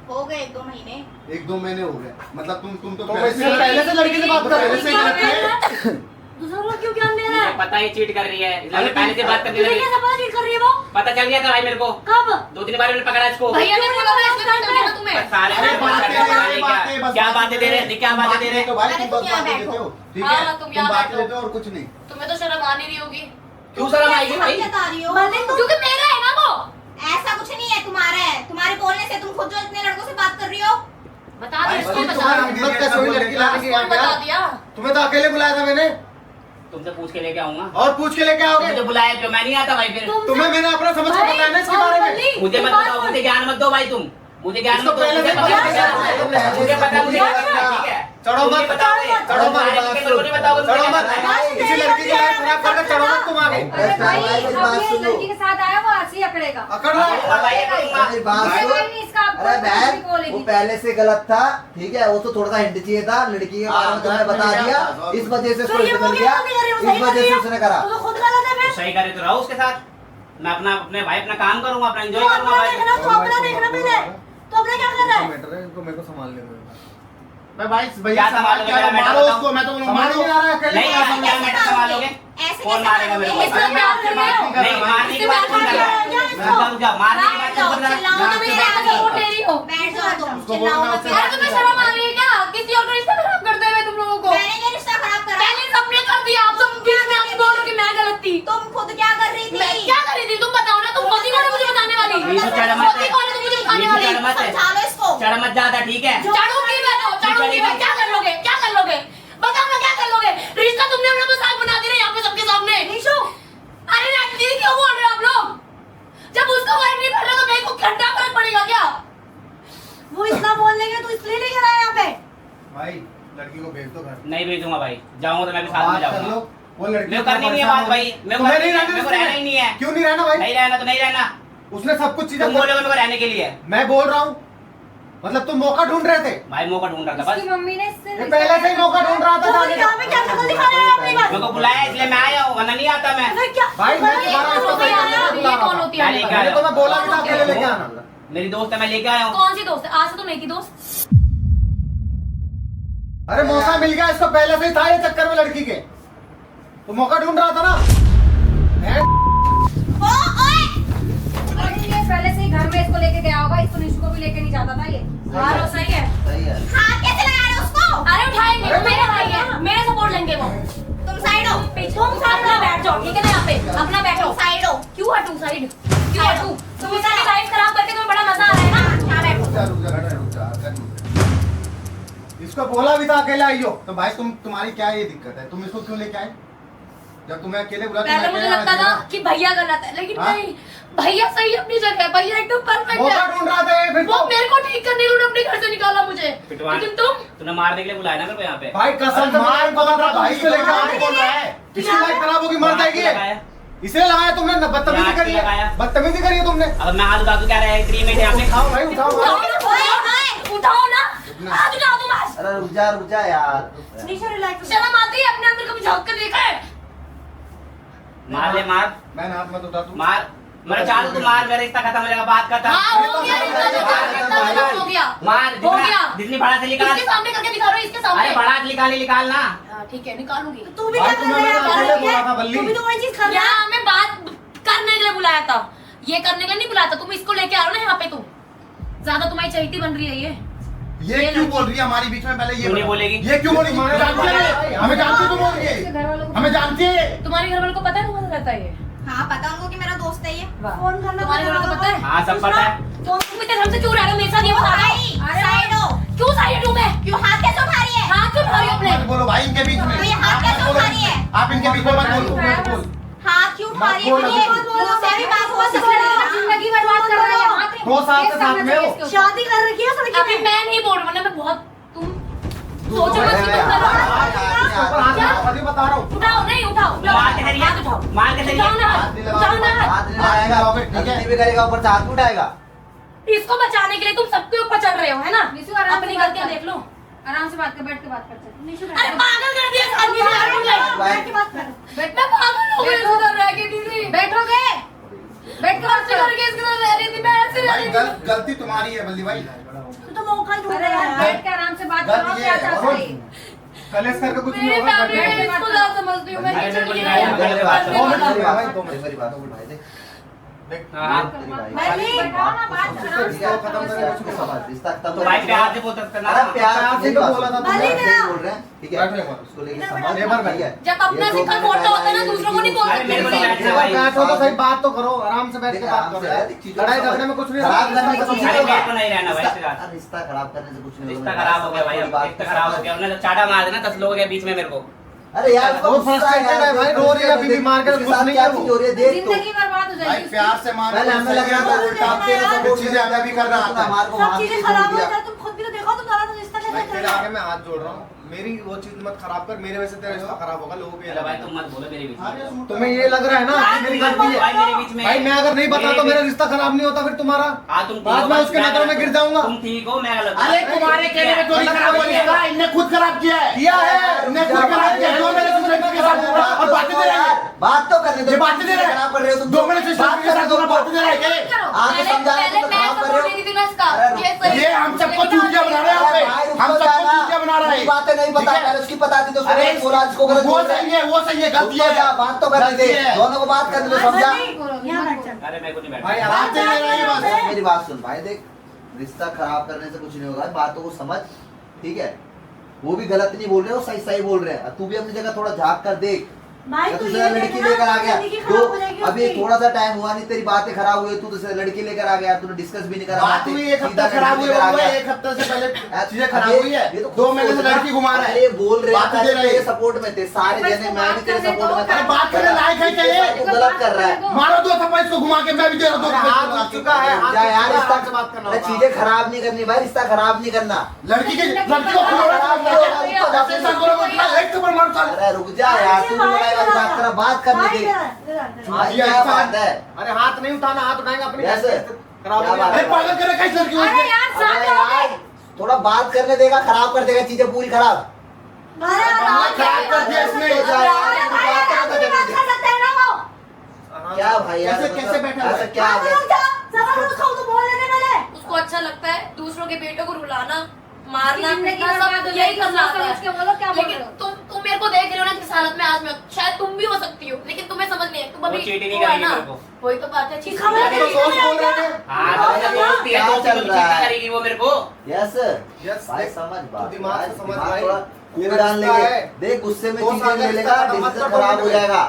हो गए 1-2 महीने। 1-2 महीने हो गए, मतलब तुम तो तो इससे पहले से लड़की से बात कर रहे थे। दूसरा लोग क्यों ज्ञान दे रहा है? पता ही चीट कर रही है, इसलिए मैं पहले से बात करने तुझे लगी। कैसे पता चीट कर रही है वो? पता चल गया था भाई मेरे को, कब? 2-3 बार मैंने पकड़ा इसको। भैया ने बोला था इसलिए पता चला तुम्हें। सारे अरे बातें दे रहे, बातें बस क्या बातें दे रहे हैं, क्या बातें दे रहे हैं? तो भाई अरे तुम बस तुम यहाँ बातें देते बैठो। हो, ठीक हाँ, है? तुम तुम यहाँ बातें बैठो। देते हो और कुछ नहीं। तुम्हें तो शर्म आ नहीं रही होगी। क्यों शर्म आएगी भाई? जता रही हो। क्योंकि मेरा है ना वो। ऐसा कुछ नहीं है, तुम्हारा है। तुम्हारे बोलने से तुम खुद जो इतने लड़कों से बात कर रही हो। बता भाई, दिया, तुम बता तुम्हारा दिया। हिम्मत कैसे हुई लड़की लाने की यहाँ पे बता यार? दिया। तुम्हें तो अकेले बुलाया था मैंने, तुमसे पूछ के लेके आऊंगा। और पूछ के लेके आओगे? मुझे बुलाया क्यों? मैं नहीं आता भाई फिर। तुम्हें मैंने अपना समझ के बताया ना इसके बारे में। मुझे मत बताओ, मुझे ज्ञान मत दो भाई तुम। मुझे ज्ञान इसको मत दो, पहले मुझे से पता पता है, है। मुझे पता है, मुझे चढ़ो पता है, ठीक है। चढ़ो मुझे मत, बताओगे, चढ़ो मत, तुम्हारे बात के सुनो। नहीं बताओगे, मुझे चढ़ो क्या मत, पता है? किसी लड़की की लाइफ खराब करके चढ़ो मत तुम आगे। इंटरेस्ट आ रहा है, मेरी बात सुनो। लड़की के साथ आया वो हंसी अकड़ेगा। अकड़ रहा है। भाई, ये करूंगा। मेरी बात भाई, सुन। भाई, नहीं, इसका आपको अरे कुछ भी बहन, बोलेगी। वो पहले से गलत था, ठीक है? वो तो थोड़ा सा हिंट चाहिए था, लड़की के बारे में तुमने बता दिया, इस वजह से तो उसको ये हिंट वो मिल क्या गया, नहीं कर रही हो? इस सही कर वजह रही से है। उसने करा। तो खुद गलत है फिर। सही करे तो रहो उसके साथ। मैं अपने भाई अपना काम करूंगा, अपना एंजॉय तो करूंगा अपना देखना, भाई। तो अपना देखना पहले। तो अपना क्या कर रहा है? मैटर है, इनको मेरे को संभालने दो। मैं भाई भैया क्या संभालोगे? क्या मेरा मैटर मारो बताओ। उसको, मैं तो बोलूंगा समझ मारो। नहीं आ रहा है अकेले नहीं, क्या ऐसा क्या मैटर संभालोगे? ऐसे कौन कैसे मारेगा मेरे को? मारोगे? इसमें प्यार कर रहे हो? नहीं, मारने की बात कौन कर रहा है? रुक जाओ, मारने की बात कौन कर रहा है? चिल्लाओ तुम इसे ऐसे सपोर्ट ले रही हो। बैठ जाओ तुम, उसको चिल्लाओ बोलना मत। उससे यार तुम्हें शर्म आ रही है क्या? किसी और का रिश्ता खराब करते हुए तुम लोगों को। मैंने ये रिश्ता खराब करा। पहले सबने कर दिया, आप सब बीच में आके बोल रहे हो कि मैं गलत थी। तुम खुद क्या कर रही मैं थी? क्या कर रही थी? तुम बताओ ना, तुम होती कौन है मुझे बताने वाली? नीशू चढ़ मत होती कौन है तुम मुझे बताने वाली? नीशू चढ़ मत समझा लो इसको। चढ़ मत ज्यादा, ठीक है? चढ़ूंगी मैं तो, चढ़ूंगी मैं। क्या कर लोगे? क्या कर लोगे? बताओ ना, क्या कर लोगे? रिश्ता तुमने अपना मजाक बना दिया यहाँ पे सबके सामने। निशु, अरे दीदी क्यों बोल रहे हो आप लोग? जब उसको वर्ड नहीं पड़ रहा तो मेरे को घंटा फर्क पड़ेगा क्या? वो इतना बोल लेंगे तो इसलिए नहीं करा यहाँ पे। भाई लड़की को भेज दो घर। नहीं भेजूंगा भाई, जाऊंगा तो मैं भी साथ में बात कर जाऊंगा। लो, वो लड़की मेरे को करनी नहीं है बात भाई, मेरे को तुम्हें करनी नहीं है, मेरे को रहना ही नहीं है। क्यों नहीं रहना भाई? नहीं रहना तो नहीं रहना। उसने सब कुछ चीजें तुम बोलोगे मेरे को रहने के लिए। मैं बोल रहा हूँ, मतलब तुम मौका ढूंढ रहे थे। भाई मौका ढूंढ रहा था बस। उसकी मम्मी ने इससे ये पहले से ही मौका ढूंढ रहा था तो जाने यहाँ पे का। क्या शक्ल दिखा रहे हो अपनी बात? मेरे को बुलाया इसलिए मैं आया हूँ, वरना नहीं आता मैं। फिर क्या? भाई मैं तुम्हारा इसको सही करने को बुला ये रहा कौन था। होती है? मैं लेके मैंने आया तो मैं बोला भी था कौन अकेले लेके हूँ? आना। मेरी दोस्त है, मैं लेके आया हूँ। कौन सी दोस्त है? आज से तो नहीं थी दोस्त। अरे मौका मिल गया इसको, पहले से ही था ये चक्कर में लड़की के, तो मौका ढूंढ रहा था ना। अरे ये पहले से ही घर में इसको लेके गया होगा, इसको निशु को भी लेके नहीं जाता था ये। हाँ रो सही है। सही है। हाथ कैसे लगा रहे हो उसको? अरे उठाएंगे, वो मेरे भाई है, मेरे सपोर्ट लेंगे वो। तुम साइड हो। तुम अपना बैठ जाओ, ठीक है ना? यहाँ पे अपना बैठो। साइड हो। क्यों हटू साइड? क्यों हटू? तुम सारी लाइफ खराब करके तुम्हें बड़ा मजा आ रहा है ना? यहाँ बैठो। रुक जा, करनी। इसको बोला भी था अकेले आइयो, तो भाई तुम्हारी क्या ये दिक्कत है? तुम इसको क्यों लेके आए? जब तुम्हें अकेले बुला पहले मुझे लगता था कि भैया गलत है, लेकिन हाँ? नहीं, भैया सही अपनी जगह है, भैया एकदम परफेक्ट मौका है। ढूंढ रहा था ये फिर वो तो। मेरे को ठीक करने के लिए अपने घर से निकाला मुझे, पिटवाने। लेकिन तुम तूने मारने के लिए बुलाया ना मेरे को यहाँ पे। भाई कसम मार बोल रहा भाई, इसको लेके आने बोल रहा है। इसकी लाइफ खराब होगी, मर जाएगी। इसलिए लगाया तुमने, बदतमीजी यहाँ करी है, लगाया। बदतमीजी करी है तुमने। अब मैं हाथ उठा दूं, क्या रहा है? 3 मिनट यहाँ पे उठाओ भाई, उठाओ उठाओ भाई। ना, उठाओ ना, हाथ उठाओ तुम आज। अरे रुक जा यार। निशु रिलैक्स। शर्म आती है अपने अंदर कभी झांक कर देखा है? मार ले, मार मैं हाथ मत उठा तू। मार। मेरा चालू तू मार, मेरा रिश्ता खत्म हो जाएगा, बात खत्म। हाँ हो गया, रिश्ता खत्म हो गया। मार, हो गया। जितनी बड़ा से निकाल। इसके सामने करके दिखा रहे हो, इसके सामने। अरे बड़ा निकाल ना। हाँ, ठीक है, निकालूंगी। तू भी भाई, क्या कर तुम्हें रहा मैंने अकेले बोला था, है? बल्ली। तू भी तो वही चीज कर रहा है। यहाँ हमें बात करने के लिए बुलाया था, ये करने के लिए नहीं बुलाया था। तुम इसको लेके आ रहे हो ना यहाँ पे, तुम ज्यादा तुम्हारी चहेती बन रही है ये। ये क्यों बोल रही है हमारी बीच में? पहले ये क्यों नहीं बताओ। बोलेगी? ये क्यों बोलेगी? हमें जानती है, हमें जानती है, तुम बोल रही इसके है, घर वालों को हमें जानती है। तुम्हारे घर वालों को पता है तुम्हारा रहता है ये? हाँ पता उनको कि मेरा दोस्त है ये। फोन करना तुम्हारे घर वालों को पता है? हाँ सब पता है। तो तुम इतने हमसे क्यों रह रहे हो मेरे साथ? ये बता रहा भाई हूँ। साइड हो। क्यों साइड हूँ मैं? क्यों हाथ कैसे उठा रही है? हाथ क्यों उठा रही हो अपने? मत बोलो भाई इनके बीच में। तो ये हाथ आप कैसे मत बोलो। उठा रही है? आप इनके बीच में मत बोलो, मत बोलो। हाथ क्यों उठा रही है? बोलो, फिर ये मत बोलो, मुझसे भी बात हो सकती है ना? जिंदगी बर्बाद कर रहा है यहाँ पे। 2 साल से केस साथ करना में हो। चाहिए इसके ऊपर। शादी कर रखी है उस लड़की अभी ने। मैं नहीं बोल रही, वरना मैं बहुत तुम सोचो मत कि अरे तुम यार, करो। ऊपर हाथ क्या? लगा, अभी बता रहा हूँ। उठाओ, नहीं उठाओ, मार के जरिए। हाथ उठाओ, मार के जरिए। उठाओ ना हाथ हाथ, नहीं उठाओ ना लगाओगे, हाथ। हाथ नहीं लगाएगा, ठीक है। गलती भी करेगा ऊपर से हाथ भी उठाएगा। इसको बचाने के लिए तुम सबके ऊपर चढ़ रहे हो, है ना? निशु आराम से अपनी बात गलतियां कर। देख लो। आराम से बात कर, बैठ के बात कर चल। निशु अरे पागल कर दिया आदमी ने यार मुझे। बैठ के बात कर। मैं पागल हो गई इसके साथ रह के दीदी। बैठोगे? बैठ के बात ऐसे करो। करके इसके साथ रह रही थी मैं, ऐसे रह भाई रही थी। गलती तुम्हारी है बल्ली भाई। कल ढूंढ अरे रहा यार है बैठ के आराम से बात करो क्या चाहते हो कलेश करके कुछ नहीं मेरी होगा। फैमिली है, इसको ज्यादा समझती हूँ मैं। भाई, किचन मेरे को की नहीं आया, है। मेरे बात मेरी सुनो। बात- मेरी बात सुन भाई, देख हाँ। तेरी भाई मैं नहीं बैठाओ ना बात ठीक आराम है, से खत्म करो, कर समझ उसको लो। समझ रिश्ता खत्म तो भाई प्यार से बोल सकते ना। अरे प्यार से से तो बोला बोला था था तुमने। बोल रहे हैं ठीक है बैठो एक बार। उसको लेके इधर समझ एक बार ठीक है जब अपना ये तो सिक्का मैंने खोटा होता है ना, कहा, दूसरों को नहीं बोल अरे मेरे को नहीं सकते। बैठना भाई। बैठो तो सही, बात तो करो, आराम से बैठ के बात आराम करो से यार। है, चीजों को लड़ाई समझ। झगड़े में कुछ नहीं खराब होगा। करने से कुछ नहीं अरे होगा। मेरे को नहीं रहना भाई, रिश्ता- इसके साथ। रिश्ता खराब करने से कुछ नहीं रिश्ता होगा। खराब हो गया भाई, अब बात रिश्ता खराब हो गया, उन्होंने चाटा मार देना 10 लोगों के बीच में मेरे को। अरे यार उसको वो गुस्सा frustrated है भाई, रो रही है, अभी भी मार के उसके कुछ साथ नहीं क्या है वो। चीज हो रही है देख तो जिंदगी बर्बाद हो भाई जाएगी प्यार से मारो। पहले हमें लग रहा था उल्टा आप तेरे सपोर्ट चीजें हमें भी करना आता है। हमारे को सब वहाँ चीजें से खराब छोड़ हो दिया। जाए, तुम खुद भी तो देखो तुम्हारा तो रिश्ता भाई कैसे तेरे चल रहा आगे है। मैं हाथ जोड़ रहा हूँ, मेरी वो चीज मत खराब कर, मेरे वजह से तेरा रिश्ता खराब होगा, लोगों के अरे भाई तुम मत बोलो मेरे बीच में। तुम्हें ये लग रहा है ना कि मेरी गलती है। भाई मेरे बीच में। भाई मैं अगर नहीं बता तो मेरा रिश्ता खराब नहीं होता फिर तुम्हारा। हाँ तुम ठीक बाद हो, में उसके मैं नजरों में गलत गिर हूँ। जाऊंगा। तुम ठीक हो, मैं गलत हूँ। अरे तुम्हारे कहने में थोड़ी खराब हो जाएगा, इनने खुद खराब किया है। किया है। इनने खुद खराब किया है। 2 महीने से लड़की के साथ घूम रहा है और बातें दे रहा है। बात तो करने दो ये बातें दे रहे खराब कर रहे हो हैं। तुम 2 महीने से लड़की के साथ घूम रहा है, बातें दे रहा है क्या? आगे पहले समझा पहले तो मैं खराब कर सपोर्ट रहे नहीं हो थी ना इसका। अरे ये सही ये हम सबको चूतिया बना रहे हैं यहाँ पे। भाई, हम रुको सबको जाना। चूतिया बना रहे ये हैं। बातें नहीं पता ठीक है? पहले उसकी पता थी तो उसको अरे नहीं बोला जिसको गलत वो बोल रहे सही है, वो सही है, गलती रुको जा, है। बात तो करने दे गलती है। दोनों को बात करने दो समझा यहाँ बैठ जा। अरे मेरे को नहीं बैठना। भाई बात दे रहा है बस। मेरी बात सुन भाई देख रिश्ता खराब करने से कुछ नहीं होगा बातों को समझ ठीक है वो भी गलत नहीं बोल रहे हो सही सही बोल रहे हैं तू भी अपनी जगह थोड़ा झांक कर देख भाई या तू दूसरा ये लड़की देखना, लेकर आ गया जिंदगी जो खराब हो जाएगी अभी उसकी। थोड़ा सा टाइम हुआ नहीं तेरी बातें खराब हुई तू दूसरे लड़की लेकर आ गया तूने डिस्कस भी नहीं करा बात हुई एक हफ्ता खराब हुई है, एक हफ्ते से पहले चीजें खराब हुई है। 2 महीने से लड़की घुमा रहा है। ये बोल रहे बात दे हैं रहे तेरे हैं। सपोर्ट में थे सारे भाई, जने इसको मैं भी बात तेरे करने सपोर्ट दो, में था अरे बात करने लायक है क्या ये? वो गलत कर रहा है मारो 2 थप्पड़ इसको घुमा के, मैं भी दे रहा हूँ 2 हाथ थप्पड़ उठ चुका है, हाथ जा उठ यार चुका है, रिश्ता हाथ से बात करना अरे होगा। चीजें खराब नहीं करनी भाई रिश्ता खराब नहीं करना लड़की को अरे रुक जा यार तू लड़ाई वाली बात कर बात करने दे भाई क्या बात है अरे हाथ नहीं उठाना, हाथ उठाएंगे अपनी यस। खराब क्या हो बात गया। है? पागल करे कैसे लड़की अरे यार अबे साथ यार थोड़ा बात करने देगा खराब कर देगा चीजें पूरी खराब खराब कर दिया इसने। तो जा यार, तू बात कर तो करने दे। आराम क्या से- भाई यार कैसे- कैसे बैठा हुआ है? ऐसा क्या है? उसको अच्छा लगता है दूसरों के बेटों को रुलाना मारना जिंदगी पीटना बर्बाद हो सब यही जाएगी, करना आता समझ के बोलो क्या है बोल लेकिन रहे हो? तुम मेरे को देख रहे हो ना किस हालत में आज मैं शायद तुम भी हो सकती हो लेकिन तुम्हें समझ नहीं है तुम वो अभी चीटिंग नहीं वो है करेगी ना मेरे को। वही तो बात है चीटिंग खबर नहीं नहीं करेगी। दोस्त बोल रहे थे। हाँ तो मेरा दोस्त ही है, क्या दोस्त चल की रहा है? करेगी वो मेरे को। यस यस, भाई देख, समझ तू बात दिमाग से यार, समझ दिमाग भाई। थोड़ा ये कूल डाल रिश्ता लेंगे है। देख गुस्से में 2 चीजें साल का मिलेगा रिश्ता खत्म मत डिसीजन कर, खराब हो जाएगा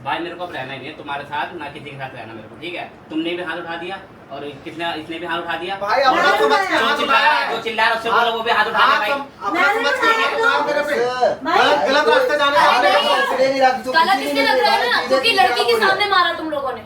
भाई मेरे को अब रहना ही नहीं है तुम्हारे साथ, ना किसी के साथ रहना मेरे को, ठीक है? तुमने भी हाथ उठा दिया और इसने भी हाथ उठा दिया। भाई अपना मैं समझ के नहीं हाथ जो चिल्ला रहा है, उठाया जो चिल्ला रहा है उससे बोलो वो भी हाथ उठा ले भाई। अपना समझ के हाथ उठाया तेरे पे। भाई, गलत रास्ते जाने अरे वाले नहीं, हो। गलत इसलिए लग रहा है ना क्योंकि लड़की के सामने मारा तुम लोगों ने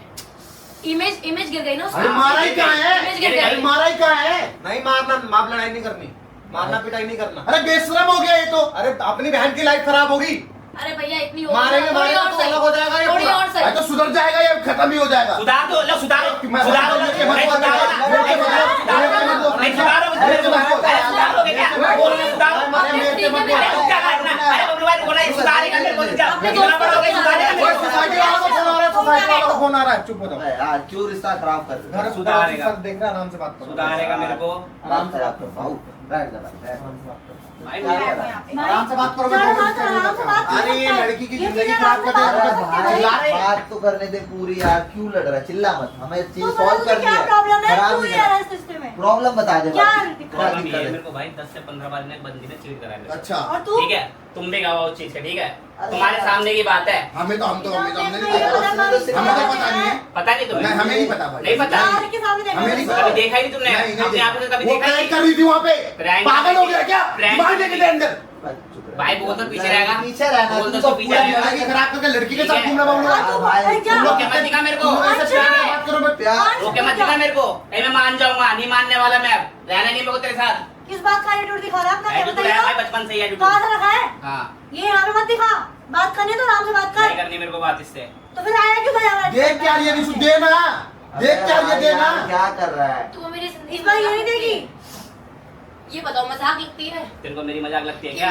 इमेज गिर गई ना अरे उसकी मारा ही कहाँ है? इमेज गिर अरे गई मारा ही कहाँ है? नहीं मारना, माप लड़ाई नहीं करनी, मारना पिटाई नहीं करना। अरे बेशरम हो गया ये तो। अरे अपनी बहन की लाइफ खराब होगी, अरे भैया इतनी मारेंगे थोड़ी मारेंगे और तो सही अलग हो जाएगा ये थोड़ी पूरा। और सही अरे तो सुधर जाएगा ये, खत्म ही हो जाएगा। सुधार दो, लो सुधारो, मैं सुधारो, सुधारो, नहीं मैं सुधारो, सुधारो, नहीं सुधारो, नहीं सुधारो, अरे सुधारो, अरे सुधारोगे क्या? मैं बोल रहा हूँ, सुधारो, अरे मेरे से मत बोल। अरे तुम क्या करना? अरे बबलू भाई बोला ये सुधारेगा मेरे को, क्या? अपने इतना बड़ा हो गया, दोस्तों को सुधारेगा मेरे कोई को। सोसाइटी वालों को फोन आ रहा है, सोसाइटी वालों को फोन आ रहा है, चुप हो जाओ। यार क्यों रिश्ता खराब कर रहे घर हो? सुधारेगा। सब देख रहा है, आराम से बात करो। सुधारेगा मेरे को। आराम से बात करो भाऊ बैठ जा भाई, बैठ। भाई क्या कर रहा है? आराम से बात करो, मैं चलो, दो मिनट आराम से बात अरे ये लड़की की जिंदगी खराब कर अरे दे। भाई चिल्ला रहे। बात तो करने दे पूरी यार क्यों लड़ रहा है चिल्ला मत हमें चीज सॉल्व करनी क्या है प्रॉब्लम है खराब तू नहीं ये करना रहा सिस्टम में प्रॉब्लम बता दे क्या भाई। दिक्कत? क्या प्रॉब्लम ये है दिक्कत मेरे है? को भाई 10 से 15 बार ने एक बंदी ने चीट करा है मेरे को। अच्छा और तू ठीक है? तुम भी गवाह उस चीज के, ठीक है? अरे तुम्हारे यार। सामने की बात है। हमें तो हमने नहीं ये पता। पता हमें तो सिर्फ- हमें तो पता नहीं है। पता नहीं तुम्हें? नहीं, हमें नहीं पता भाई। नहीं पता? यार के सामने देखा हमें नहीं मैंने। पता। कभी देखा ही नहीं तुमने? नहीं, नहीं अपनी आंखों से कभी वो देखा ही प्रैंक नहीं? कर रही थी वहाँ पे। प्रैंक पागल हो गया क्या? प्रैंक दिमाग लेके दे अंदर। चुप रह। भाई बोल तो पीछे रहेगा। पीछे रहना बोल तुम तो तो पीछे पूरा रहेगा। लड़की खराब करके लड़की के ठीक साथ है। घूमना बाबू हाँ, तू भाई, भाई जा। तुम लोग क्या मत दिखा मेरे को। तुम ऐसे अच्छा। प्यार से बात करो मैं प्यार रोके मत दिखा मेरे को। नहीं मैं मान जाऊंगा, नहीं मानने वाला मैं अब। रहना नहीं मेरे को तेरे साथ। किस बात का एटीट्यूड दिखा रहा है अपना क्या एटीट्यूड है भाई, बताइए बचपन से ही एटीट्यूड। कहाँ से रखा है हाँ, ये यहाँ पे मत दिखा बात करनी है तो आराम से बात नहीं कर करनी मेरे को बात इससे। तो फिर आया क्यों था यहाँ देख क्या ये निशु देना देख क्या ये भाई देना यार, क्या कर रहा है तू मेरी जिंदगी इस बार ये नहीं देगी ये बताओ मजाक लगती है तेरे को मेरी मजाक लगती है कि क्या?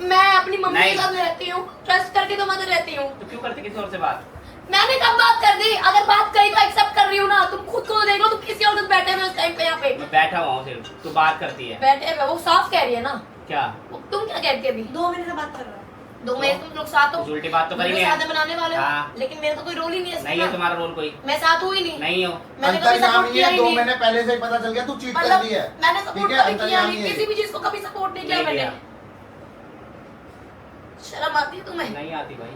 मैं अपनी मम्मी नहीं। के साथ रहती हूँ ट्रस्ट करके तो मत रहती हूँ तो क्यों करते किसी और से बात? मैंने कब बात कर दी अगर बात करी तो एक्सेप्ट कर कर रही हूँ ना, तुम खुद को देख लो, तुम किसी और के साथ बैठे हुए उस टाइम पे यहाँ पे मैं बैठा हुआ हूँ सिर्फ, तू बात करती है बैठे हुए, वो साफ कह रही है ना। क्या? तुम क्या कहती है अभी? 2 महीने से बात कर रहा है। 2 महीने तुम लोग साथ हो, कुछ उल्टी बात तो करी नहीं साथ है। बनाने वाले हो, हाँ। लेकिन मेरा तो कोई रोल ही नहीं है नहीं है तुम्हारा रोल कोई, मैं साथ हुई नहीं, नहीं हो। मैंने कभी सपोर्ट अंतर्यामी किया है, ही 2 नहीं। महीने पहले से ही पता चल गया तू चीट कर मतलब रही है। मैंने ठीक सपोर्ट है, कभी किया अंतर्यामी नहीं, है। किसी भी चीज को कभी सपोर्ट नहीं किया नहीं मैंने। किया। शर्म आती है तुम्हें? नहीं आती भाई,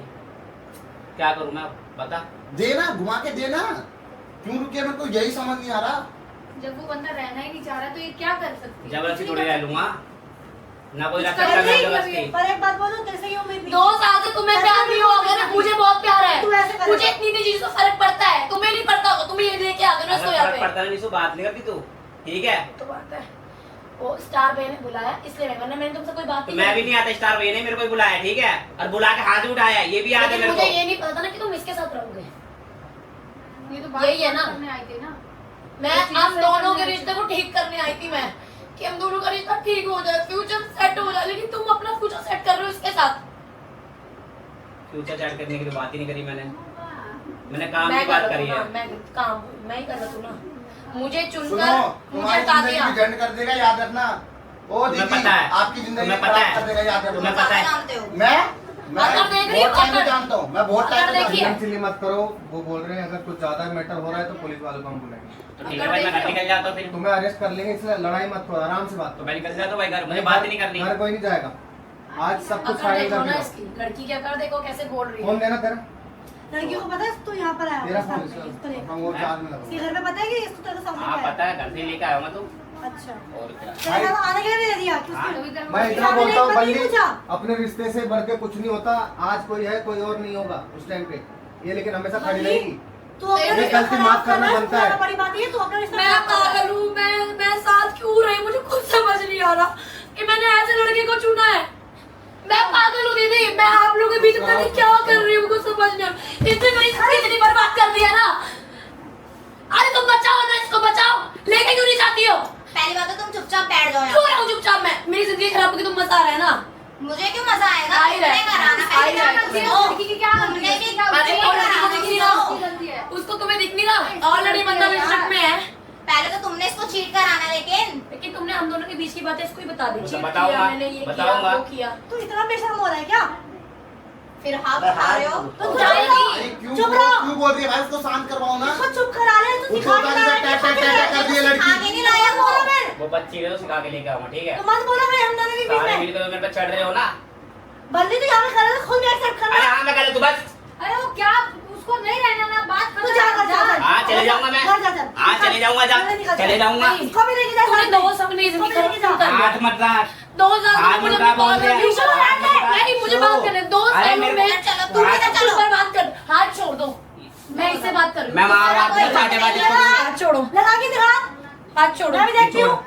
क्या करूँ मैं बता। देना, घुमा के देना। क्यों रुके, मेरे को यही समझ नहीं आ रहा। जब वो बंदा रहना ही नहीं चाह रहा तो ये क्या कर सकती है? जबरदस्ती थोड़ी रह लूंगा ना, कोई रख कर सकता नहीं है जबरदस्ती। पर एक बात बोलूं, तेरे से ये उम्मीद नहीं। 2 साल से तुम्हें प्यार नहीं हुआ, अगर मुझे बहुत प्यार है, तू ऐसे कर मुझे इतनी इतनी चीजों से फर्क पड़ता है, तुम्हें नहीं पड़ता होगा, तुम्हें ये लेके आ गए ना इसको अगर यहाँ फर्क पे। पड़ता नहीं, बात नहीं करती तू, ठीक है? तो बात है, वो स्टार भाई ने बुलाया इसलिए मैं, वरना मैंने तुमसे कोई बात तो नहीं मैं की। भी नहीं आता, स्टार भैया ने मेरे को ही बुलाया, ठीक है? और बुला के हाथ भी उठाया, ये भी याद है लेकिन मेरे मुझे को। ये नहीं पता था ना कि तुम इसके साथ रहोगे। ये तो बात यही है ना। करने आई थी ना। मैं ये चीज़ हम सही दोनों के करने रिश्ते को ठीक करने आई थी मैं, कि हम दोनों का रिश्ता ठीक हो जाए, फ्यूचर सेट हो जाए, लेकिन तुम अपना फ्यूचर सेट कर रहे हो इसके साथ। फ्यूचर चैट करने की तो बात ही नहीं करी मैंने काम मैं की कर बात रहा करी हूँ है। ना, मैं ही कर रहा हूँ ना, मुझे सुनो, चुनकर मुझे तुम्हारी हटा जिंदगी दिया। भी झंड कर देगा, याद रखना। ओ तुम्हें दीदी, पता है। आपकी जिंदगी तुम्हें पता खराब है। कर देगा, याद रखना। तुम्हें पता है। जानते हो? मैं अगर देख रही हो, बहुत टाइम से अगर- जानता हूँ, मैं बहुत टाइम से अगर जानता देखिए। हूँ। चिल्ली मत करो, वो बोल रहे हैं अगर कुछ ज्यादा मैटर हो रहा है तो पुलिस वालों को हम बुलाएंगे। तो ठीक है भाई, मैं घर निकल जाता हूँ फिर। तुम्हें अरेस्ट कर लेंगे, इसलिए लड़ाई मत करो, आराम से बात तो करो। मैं निकल जाता हूँ भाई घर, मुझे बात ही नहीं करनी। घर कोई नहीं जाएगा, आज सब कुछ अगर फाइनल देखो कर ना दिया। इसकी लड़की की, अगर देखो कैसे बोल रही फोन है। देना तेरा, लड़की को पता है तू यहाँ पर आया तेरा होगा फोन साथ में, इसको लेकर। हम वो चार्ज में इसके लगा। घर में पता है कि इसको तेरे सामने हाँ क्या पता है, घर से लेके आया हूँ मैं तो। अच्छा, और क्या? तेरे साथ आने के लिए दे दिया कि हाँ। उसकी- तभी तेरे को मैं ये इतना आपने बोलता हूँ एक बार नहीं बल्ली, पूछा? अपने रिश्ते से बढ़ के कुछ नहीं होता। आज कोई है, कोई और नहीं होगा उस टाइम पे, ये लेकिन हमेशा खड़ी बल्ली, रहेगी। तू अपना ये रिश्ता गलती खराब माफ करना करना बनता है। सबसे बड़ी बात ये, तू अपना रिश्ता मैं खराब कर रहा है। पागल हूँ, मैं साथ क्यों रही, मुझे खुद समझ नहीं आ रहा कि मैंने ऐसे लड़के को चुना है। मैं पागल हूँ दीदी, मैं आप लोगों के बीच में पता नहीं क्या कर रही हूँ, मुझे समझ नहीं आ रहा। इसने मेरी जिंदगी इतनी बर्बाद कर दिया ना। अरे तुम बचाओ ना, इसको बचाओ, लेके क्यों नहीं जाती हो? पहली बात तो तुम चुपचाप बैठ जाओ क्यों यहाँ। रहूं चुपचाप मैं? मेरी जिंदगी खराब होगी, तुम मजा आ रहा है ना। मुझे क्यों मजा आएगा? आ ही रहा है। तुमने कराना, आ ही पहले रहा है। क्या करती हो? लड़की की क्या गलती तुमने है? भी अरे नहीं और लड़की कराना, को दिख नहीं रहा, सुनो। गलती है। उसको तुम्हें दिख नहीं रहा, ऑलरेडी बंदा रिलेशनशिप में है। पहले तो तुमने इसको चीट कराना, लेकिन लेकिन तुमने हम दोनों के बीच की बातें इसको ही बता दी। वो तो cheat बताऊंगा, किया, मैंने ये किया, बताऊंगा। वो किया। तू इतना बेशर्म हो रहा है क्या? फिर हाथ अरे उठा रहे हो। हाथ तो उठाओ। जाएगी। अरे क्यों चुप रहो। क्यों बोल रही है भाई? उसको शांत करवाओ ना। इसको चुप करा ले, तू उसको सिखा के उतारने से लाया, टैप टैप टैप कर दी है लड़की। आगे नहीं लाया वो। बोलो फिर। वो बच्ची है तो सिखा के लेके आऊंगा, ठीक है? तो मत बोलो भाई, हम दोनों के बीच सारे में। मिलकर मेरे पे चढ़ रहे हो ना। बल्ली तो यहाँ पे खड़ा है, खुद भी एक्सेप्ट अरे करना। हाँ मैं कर तू बस। अरे वो क्या, उसको नहीं रहना ना, बात तू जा कर, जा कर। हाँ चले जाऊंगा मैं। जा, जा, जा। हाँ चले जाऊंगा, जा चले निकल, चले जाऊंगा। नहीं। इसको भी लेके जा तूने साथ में। 2 साल अपनी इसको जिंदगी भी लेके जा। खराब कर हाथ मत रख। 2 साल हाँ, मुझे मुर्गा बोल पागल रहे हैं। विश्व नहीं, मुझे बात करने 2 अरे साल मेरे में को- चलो तुम भी तो चलो। बात कर, हाथ छोड़ दो। मैं इससे बात कर रही हूँ। मैं वहाँ रात में चाटे बाटे छोड़ूंगा। हाथ छोड़ो, लगा के दिखा। हाथ छोड़ो। मैं भी देखती हूँ।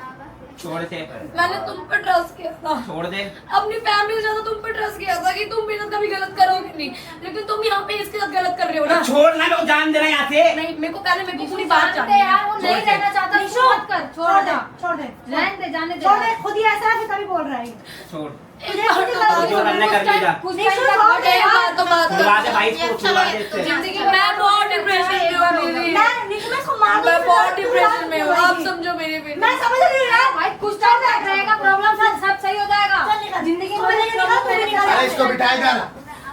छोड़ दे, मैंने तुम पर ट्रस्ट किया था, छोड़ दे। अपनी फैमिली से ज्यादा तुम पर ट्रस्ट किया था कि तुम मेरे साथ कभी गलत करोगे नहीं, लेकिन तुम यहाँ पे इसके साथ गलत कर रहे हो ना। छोड़ ना, लोग जान दे रहे हैं यहाँ से। नहीं, मेरे को पहले मेरे को पूरी बात जानते जाननी यार, है। वो नहीं छोड़ दे। रहना चाहता, निशु, तो मत कर, छोड़ दे। छोड़ दे। रहने दे, जाने दे। छोड़ दे, खुद ही ऐसा है, फिर तभी बोल रहा है। छोड़। एक बार तो बात जो करना है कर लीजिए। कुछ निशु, टाइम तक छोड़ दे एक बार तो बात कर। छुड़वा दे भाई इसको, छुड़वा दे इससे। जिंदगी में मैं बहुत डिप्रेशन में हूँ दीदी। मैं निशु में इसको मार दूँ, मैं फिर बहुत तू डिप्रेशन में हूँ, बुलाएगी। आप समझो मेरी भी। मैं समझ रही हूँ यार। भाई कुछ टाइम तक रहेगा, प्रॉब्लम सब सही हो जाएगा। चल निकल। जिंदगी तू में भी लेके निकल, तू भी निकल। अरे इसको बिठाए इधर,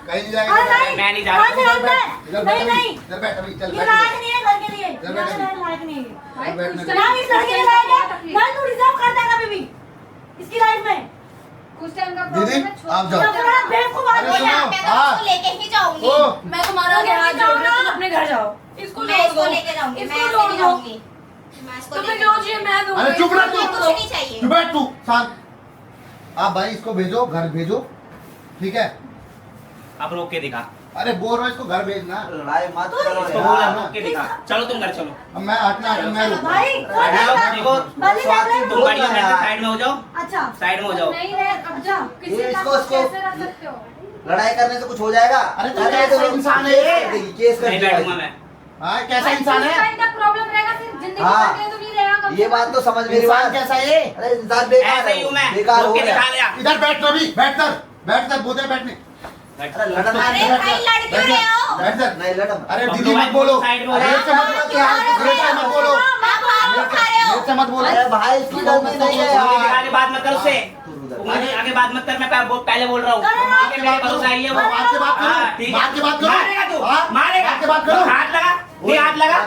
कहीं नहीं जाएगा। अरे नहीं, मैं नहीं जा रहा। कहाँ से आता है? इधर बैठ नहीं, अभी, नहीं। इधर बैठ अभी, चल ये बैठ लायक इधर। नहीं है घर के लिए। इधर बैठ यहाँ अभी। पे लायक नहीं है। भाई बैठ कुछ ना। ना इस लड़के के लायक है, ना तू डिजर्व करता है कभी भी इसकी लाइफ में। कुछ टाइम का दीदी, प्रॉब्लम है, छोड़ आप दो। जाओ। या फिर आप बेवकूफ अरे आदमी सुनो। हैं। मैं तो हाँ। उसको लेके ही जाऊंगी। ओ मैं तुम्हारा आगे हाथ जोड़ रही हूँ, तुम अपने घर जाओ। इसको मैं जोड़ इसको दो। लेके जाऊंगी, मैं इसको ऐसे जोड़ नहीं दो। जाऊंगी। मैं इसको तुम्हें लेके जो चाहिए मैं दूंगी। अरे चुप रह तू। मुझे कुछ नहीं चाहिए। तू बैठ, तू शांत। आप भाई इसको भेजो, घर भेजो, ठीक है? अब रोक के दिखा। अरे बोल रहा हूँ इसको घर भेजना। लड़ाई मत तो करो इसको यार। बोला रोक के दिखा। चलो तुम घर चलो। अब मैं हटना, मैं रुक भाई बल्ली तुम गाड़ियों में साइड में हो जाओ, अच्छा साइड में हो जाओ। नहीं रहे, अब जा। किसी ये का इसको- कुछ कैसे रख सकते हो? लड़ाई करने से कुछ हो जाएगा? अरे तू कैसा इंसान है ये? केस कर नहीं देगी, बैठूंगा मैं। हाँ कैसा भाई, इंसान कुछ है? टाइम तक प्रॉब्लम रहेगा, फिर जिंदगी हाँ। भर के तो नहीं रहेगा कम ये से बात कम। तो समझ मेरी इंसान बात। कैसा है ये? अरे इंसान बेकार ऐसे ही हूँ मैं, बेकार रोक हो के गया। दिखा दिया। इधर बैठ रवि, बैठ कर बोलते बैठने। अरे लड़ना अरे भाई लड़ क्यों रहे हो? बैठ जा। नहीं लड़ा मत। अरे तुम दीदी लोग मत बोलो, साइड में हो मेरे से मत बोलो यार, मेरे से मत बोलो, मेरे से मत बोलो। अरे भाई इसकी गलती नहीं है यार। आगे बात मत कर उससे, आगे बात मत कर, मैं पहले बोल रहा हूँ, आगे मेरे भरोसा आई है वो। बात के बात हाँ, करो, ठीक है। बात के बात करो। मारेगा तू, हाँ? मारेगा बात के बात करो। हाथ लगा, ये हाथ लगा,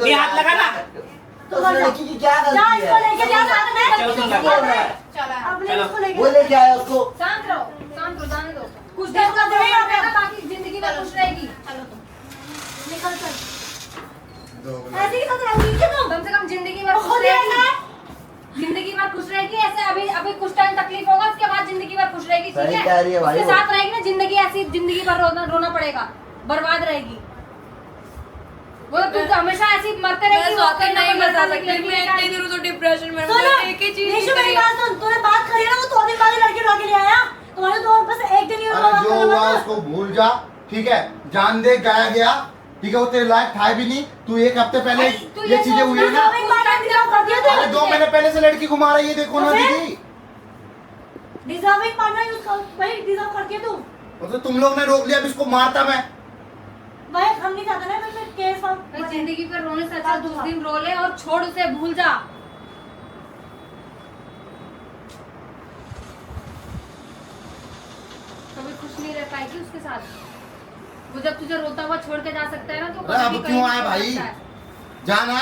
ये हाथ लगा ना। तो उस लड़की की क्या जा गलती इसको है? लेके जा साथ में। चलो तुम लोग। बोल रहा है। अब ले चलो। इसको लेके वो लेके आया उसको। शांत रहो, जाने दो। कुछ देर का दे यहाँ पे। बाकी जिंदगी में खुश रहेगी। चलो तुम निकल चल। ऐसे ही साथ रहेंगी क्या तुम? कम से कम जिंदगी भर वो खुश खुद रहेगी। रहना। जिंदगी भर खुश रहेगी। ऐसे अभी कुछ टाइम तकलीफ होगा, उसके बाद जिंदगी भर खुश रहेगी। सही ठीक कह रही है भाई उसके वो। साथ रहेगी ना जिंदगी, ऐसी जिंदगी भर रोना पड़ेगा, बर्बाद रहेगी। वो तू तो हमेशा ऐसी मरते रहेगी। डिप्रेशन में सुनो, निशु मेरी बात सुन, तूने बात करी ना, वो 2 दिन बाद ही लड़की उठा के ले आया। तुम्हारे तो बस एक दिन ही अरे बात जो करना हुआ था। उसको भूल जा, ठीक है, जान दे, गाया गया, ठीक है, वो तेरे लायक था भी नहीं। तू 1 हफ्ते पहले तू ये चीजें हुई है ना, डिजर्विंग पार्टनर डिजर्व कर दिया अरे 2 महीने पहले से लड़की घुमा रही है, देखो ना तो फिर? दीदी। डिजर्विंग पार्टनर यूज कर, भाई डिजर्व करती है तू। वो तो तुम लोग ने रोक लिया, अब इसको मारता मैं। भाई हम नहीं चाहते ना फिर केस भाई जिंदगी पर रोने से अच्छा 2 दिन रो ले और छोड़ उसे, भूल जा। कभी खुश नहीं रह पाएगी उसके साथ। वो जब तुझे रोता हुआ छोड़ के जा सकता है ना, तो अरे अब कभी क्यों कहीं आए जा भाई? सकता है। जाना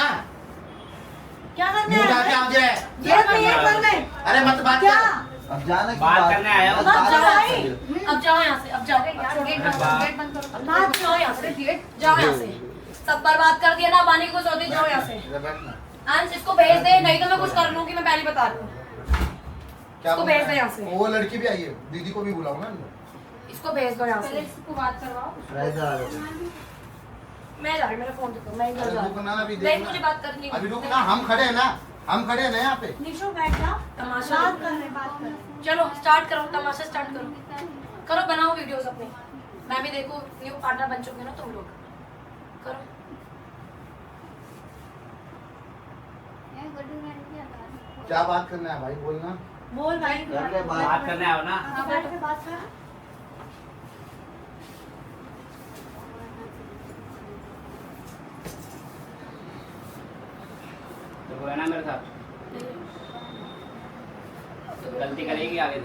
क्या करने मुंह आया उठा के है? आ जाए। ये नहीं है करने। अरे मत बात क्या? कर। अब जाने की बात करने आया हूँ। बात कर भाई। अब जाओ यहाँ से, अब जाओ यार गेट बंद करो, गेट बंद करो। बात जाओ यहाँ से, गेट जाओ यहाँ से। सब बर्बाद कर दिया ना, पानी को सोते, जाओ यहाँ से। इधर बैठना। अंश इसको भेज दे, नहीं तो मैं कुछ कर लूंगी, मैं पहले बता रही हूँ। क्या इसको बोल रहा भेज दे है? यहाँ से। वो लड़की भी आई है, दीदी को भी बुलाओ ना। इसको भेज दो यहाँ पहले से। इसको बात करवाओ। मैं जा रही, मेरा फोन देखो, मैं इधर अरे जा रुक ना, अभी रही देख नहीं, ना। मुझे बात करनी है। अभी रुक ना, हम खड़े हैं ना, हम खड़े हैं ना यहाँ पे। निशु बैठ जा, तमाशा बात कर रहे, बात कर। चलो स्टार्ट करो, तमाशा स्टार्ट करो, करो, बनाओ वीडियोस अपने। मैं भी देखो, न्यू पार्टनर बन चुके हो ना तुम लोग, करो। क्या बात करना है भाई, बोलना। बोल भाई। कर ले बात करने आओ ना। हाँ, बैठ के बात कर। तो वो है ना मेरे साथ, गलती करेगी आगे से।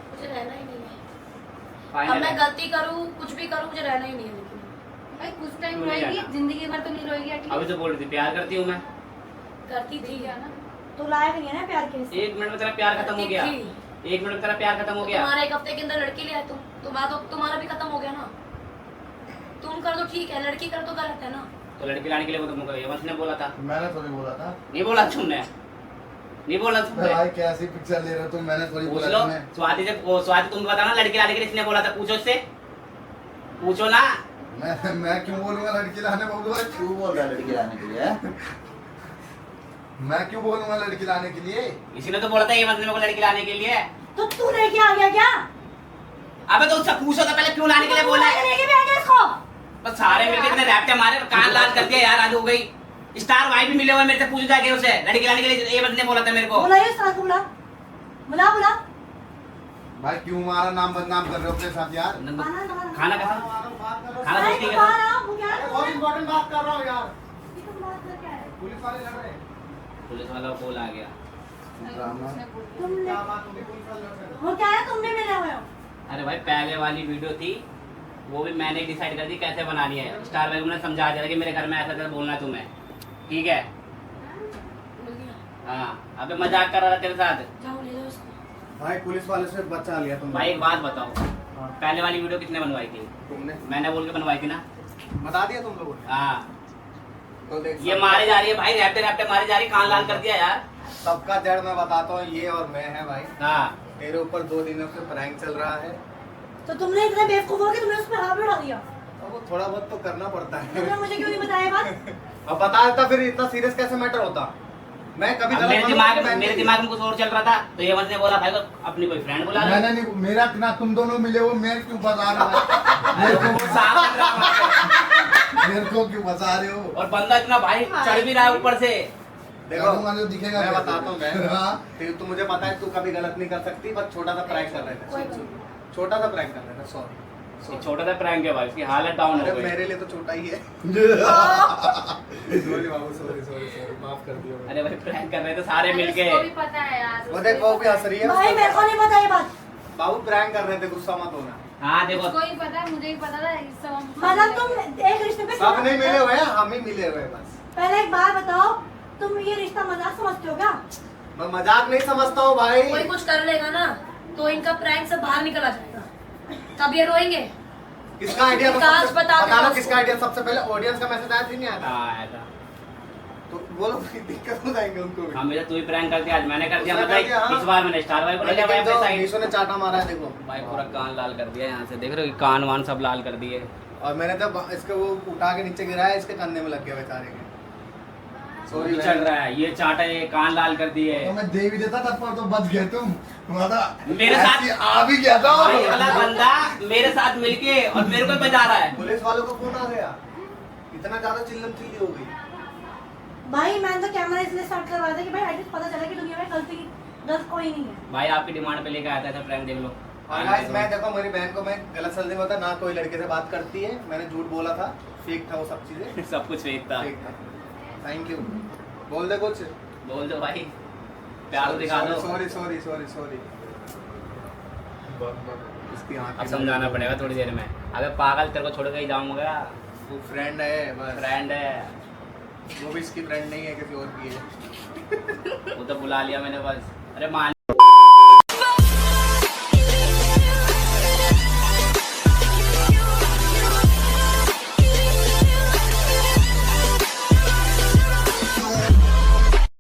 मुझे रहना ही नहीं है। अब फाइनल मैं है। गलती करूँ, कुछ भी करूँ, मुझे रहना ही नहीं है। लेकिन भाई कुछ टाइम क्यों नहीं रोएगी, जाना? जिंदगी भर तो नहीं रोएगी अभी एटलीस्ट। तो बोल रही थी प्यार करती हूँ मैं। करती थी ठीक है ना। तो लायक नहीं है ना प्यार के। 1 मिनट में तेरा प्यार खत्म हो गया। 1 मिनट में तेरा प्यार खत्म हो गया। तुम्हारा 1 हफ्ते के अंदर लड़की ले आए तुम, तुम्हारा भी खत्म हो गया ना। तुम कर दो ठीक है, लड़की कर तो गलत है ना। तो लड़की लाने के लिए वो तुमको यमन ने बोला था, मैंने थोड़ी बोला था। नहीं बोला तुमने, नहीं बोला तुमने। भाई कैसी पिक्चर ले रहे हो तुम, मैंने थोड़ी पूछ बोला लो तुम्हें। स्वाति से, स्वाति तुम बताओ ना, लड़की लाने के लिए इसने बोला था, पूछो इससे, पूछो ना। मैं क्यों बोलूंगा लड़की लाने बोलूंगा? क्यों बोल रहा है लड़की लाने के लिए? मैं क्यों बोलूंगा लड़की लाने के लिए? इसी ने तो बोला था यमन ने मेरे को लड़की लाने के लिए। तो तू लेके आ गया क्या? अबे तो उससे पूछो था पहले क्यों लाने के लिए बोला है। लेके भी आ गया इसको। बस सारे मिलके इतने रैप्टे मारे, कान लाल कर दिया यार, आज हो गई। स्टार भाई भी मिले हुए मेरे से, पूछ जाके उसे लड़की लाने के लिए ये बंदे ने बोला था मेरे को। बुलाइए इस को, बुला बुला बुला। भाई क्यों हमारा नाम बदनाम कर रहे हो अपने साथ यार? खाना कैसा, खाना अरे दोस्ती तो कैसा। बाहर आओ, वो क्या है? बहुत इंपॉर्टेंट बात कर रहा हूँ यार। ये तुम बात कर क्या है? पुलिस वाले लड़ रहे हैं। पुलिस वाला कॉल आ गया। ड्रामा। तुमने क्या बात होगी, पुलिस वाले लड़ रहे हैं। वो क्या है, तुम भी मिले हुए हो। अरे भाई पहले वाली वीडियो थी, वो भी मैंने डिसाइड कर दी कैसे बनानी है। स्टार भाई ने समझा दिया कि मेरे घर में ऐसा ऐसा बोलना है तुम्हें, ठीक है। हाँ अबे मजाक कर रहा था तेरे साथ। जाओ ले जाओ उसको। भाई पुलिस वाले से बचा लिया तुम। भाई एक बात बताओ, पहले वाली वीडियो किसने बनवाई थी? तुमने मैंने बोल के बनवाई थी ना। बता दिया तुम लोगों ने। हाँ तो देख ये मारे जा रही है भाई, रैप्टे रैप्टे मारी जा रही, कान लाल कर दिया यार। सबका जड़ मैं बताता हूँ, ये और मैं है भाई। हाँ तेरे ऊपर 2 दिनों से प्रैंक चल रहा है। तो तुमने इतने बेवकूफ हो कि तुमने उस पर हाथ उठा दिया। अब वो थोड़ा बहुत तो करना पड़ता तुमने है। मुझे क्यों नहीं बताया बात? अब बता देता फिर इतना सीरियस कैसे मैटर होता। मैं कभी अब गलत मेरे बोलूंगा दिमाग तो में मैं मेरे नहीं- दिमाग में कुछ और चल रहा था, तो ये ने बोला भाई को अपनी कोई फ्रेंड बुला ले। मैंने नहीं, मेरा ना तुम दोनों मिले हो, मैं क्यों फंसा रहा हूँ? मेरे को साफ लग रहा है। मेरे को क्यों फंसा रहे हो? और बंदा इतना भाई चढ़ भी रहा है ऊपर से। देखो जो दिखेगा मैं कैसे? बताता हूँ मैं। हाँ। फिर तू मुझे पता है तू कभी गलत नहीं कर सकती, बस छोटा सा प्रैंक कर रहे थे। छोटा सा प्रैंक कर रहे थे, सॉरी। ये छोटा सा प्रैंक है भाई, इसकी हालत डाउन हो अरे गई। मेरे लिए तो छोटा ही है। सॉरी बाबू, सॉरी माफ कर दियो। अरे भाई प्रैंक कर रहे थे सारे मिलके। उसको भी पता है यार। वो देख वो भी हंस रही है। भाई मेरे को नहीं पता ये बात। बाबू प्रैंक कर रहे थे, गुस्सा मत होना। हाँ देखो, उसको ही पता है, मुझे ही पता था इस सब। मतलब तुम एक रिश्ते पे सब नहीं मिले हुए हैं, हम ही मिले हुए हैं बस। पहले एक बात बताओ, तुम ये रिश्ता मजाक समझते हो क्या? मैं मजाक नहीं समझता हूँ भाई। कोई कुछ कर लेगा ना तो इनका प्रैंक से बाहर निकल आ जाएगा, तब ये रोएंगे। किसका आइडिया विकास बता दे बताना, उसको। किसका आइडिया? सबसे पहले ऑडियंस का मैसेज आया था नहीं आया था? हाँ आया था। तो बोलो दिक्कत हो जाएंगे उनको भी। हाँ मेरा तू ही प्रैंक कर दिया, आज मैंने कर दिया। उसने कर दिया, हाँ। मतलब इस बार मैंने स्टार भाई को ले लिया भाई अपने साइड। मीशो ने चाटा मारा है देखो भाई पूरा कान लाल कर दिया, यहाँ से देख रहे हो, कान वान सब लाल कर दिए। और मैंने तो इसके वो उठा के नीचे गिराया, इसके कंधे में लग गया बेचारे के। सॉरी चल रहा है, ये चाटा ये कान लाल कर दिए। तो मैं दे भी देता तब पर तो बच गए तुम। तुम्हारा मेरे साथ- ऐसी आ भी गया था। भाई अगला बंदा मेरे साथ मिलके और मेरे को बजा रहा है। पुलिस वालों को फोन आ गया, इतना ज्यादा चिल्लम चिल्ली हो गई। भाई मैंने तो कैमरा इसलिए स्टार्ट करवाया था कि भाई एटलीस्ट पता चला कि दुनिया में गलत कोई नहीं है। भाई आपकी डिमांड पे लेके आया था, ऐसा प्रैंक देख लो। और गाइस मैं देखो, मेरी बहन को मैं गलत सलती में ना कोई लड़के से बात करती है, मैंने झूठ बोला था, फेक था वो सब चीजें, सब कुछ फेक था। फेक था। Thank you. बोल दे कुछ। बोल दो भाई, प्यार तो दिखा दो। Sorry sorry sorry sorry. इसकी आंखें अब समझाना पड़ेगा थोड़ी देर में। अबे पागल, तेरे को छोड़ के ही जाऊंगा। वो फ्रेंड है बस। फ्रेंड है वो भी इसकी फ्रेंड नहीं है, किसी और की है। वो तो बुला लिया मैंने बस। अरे मान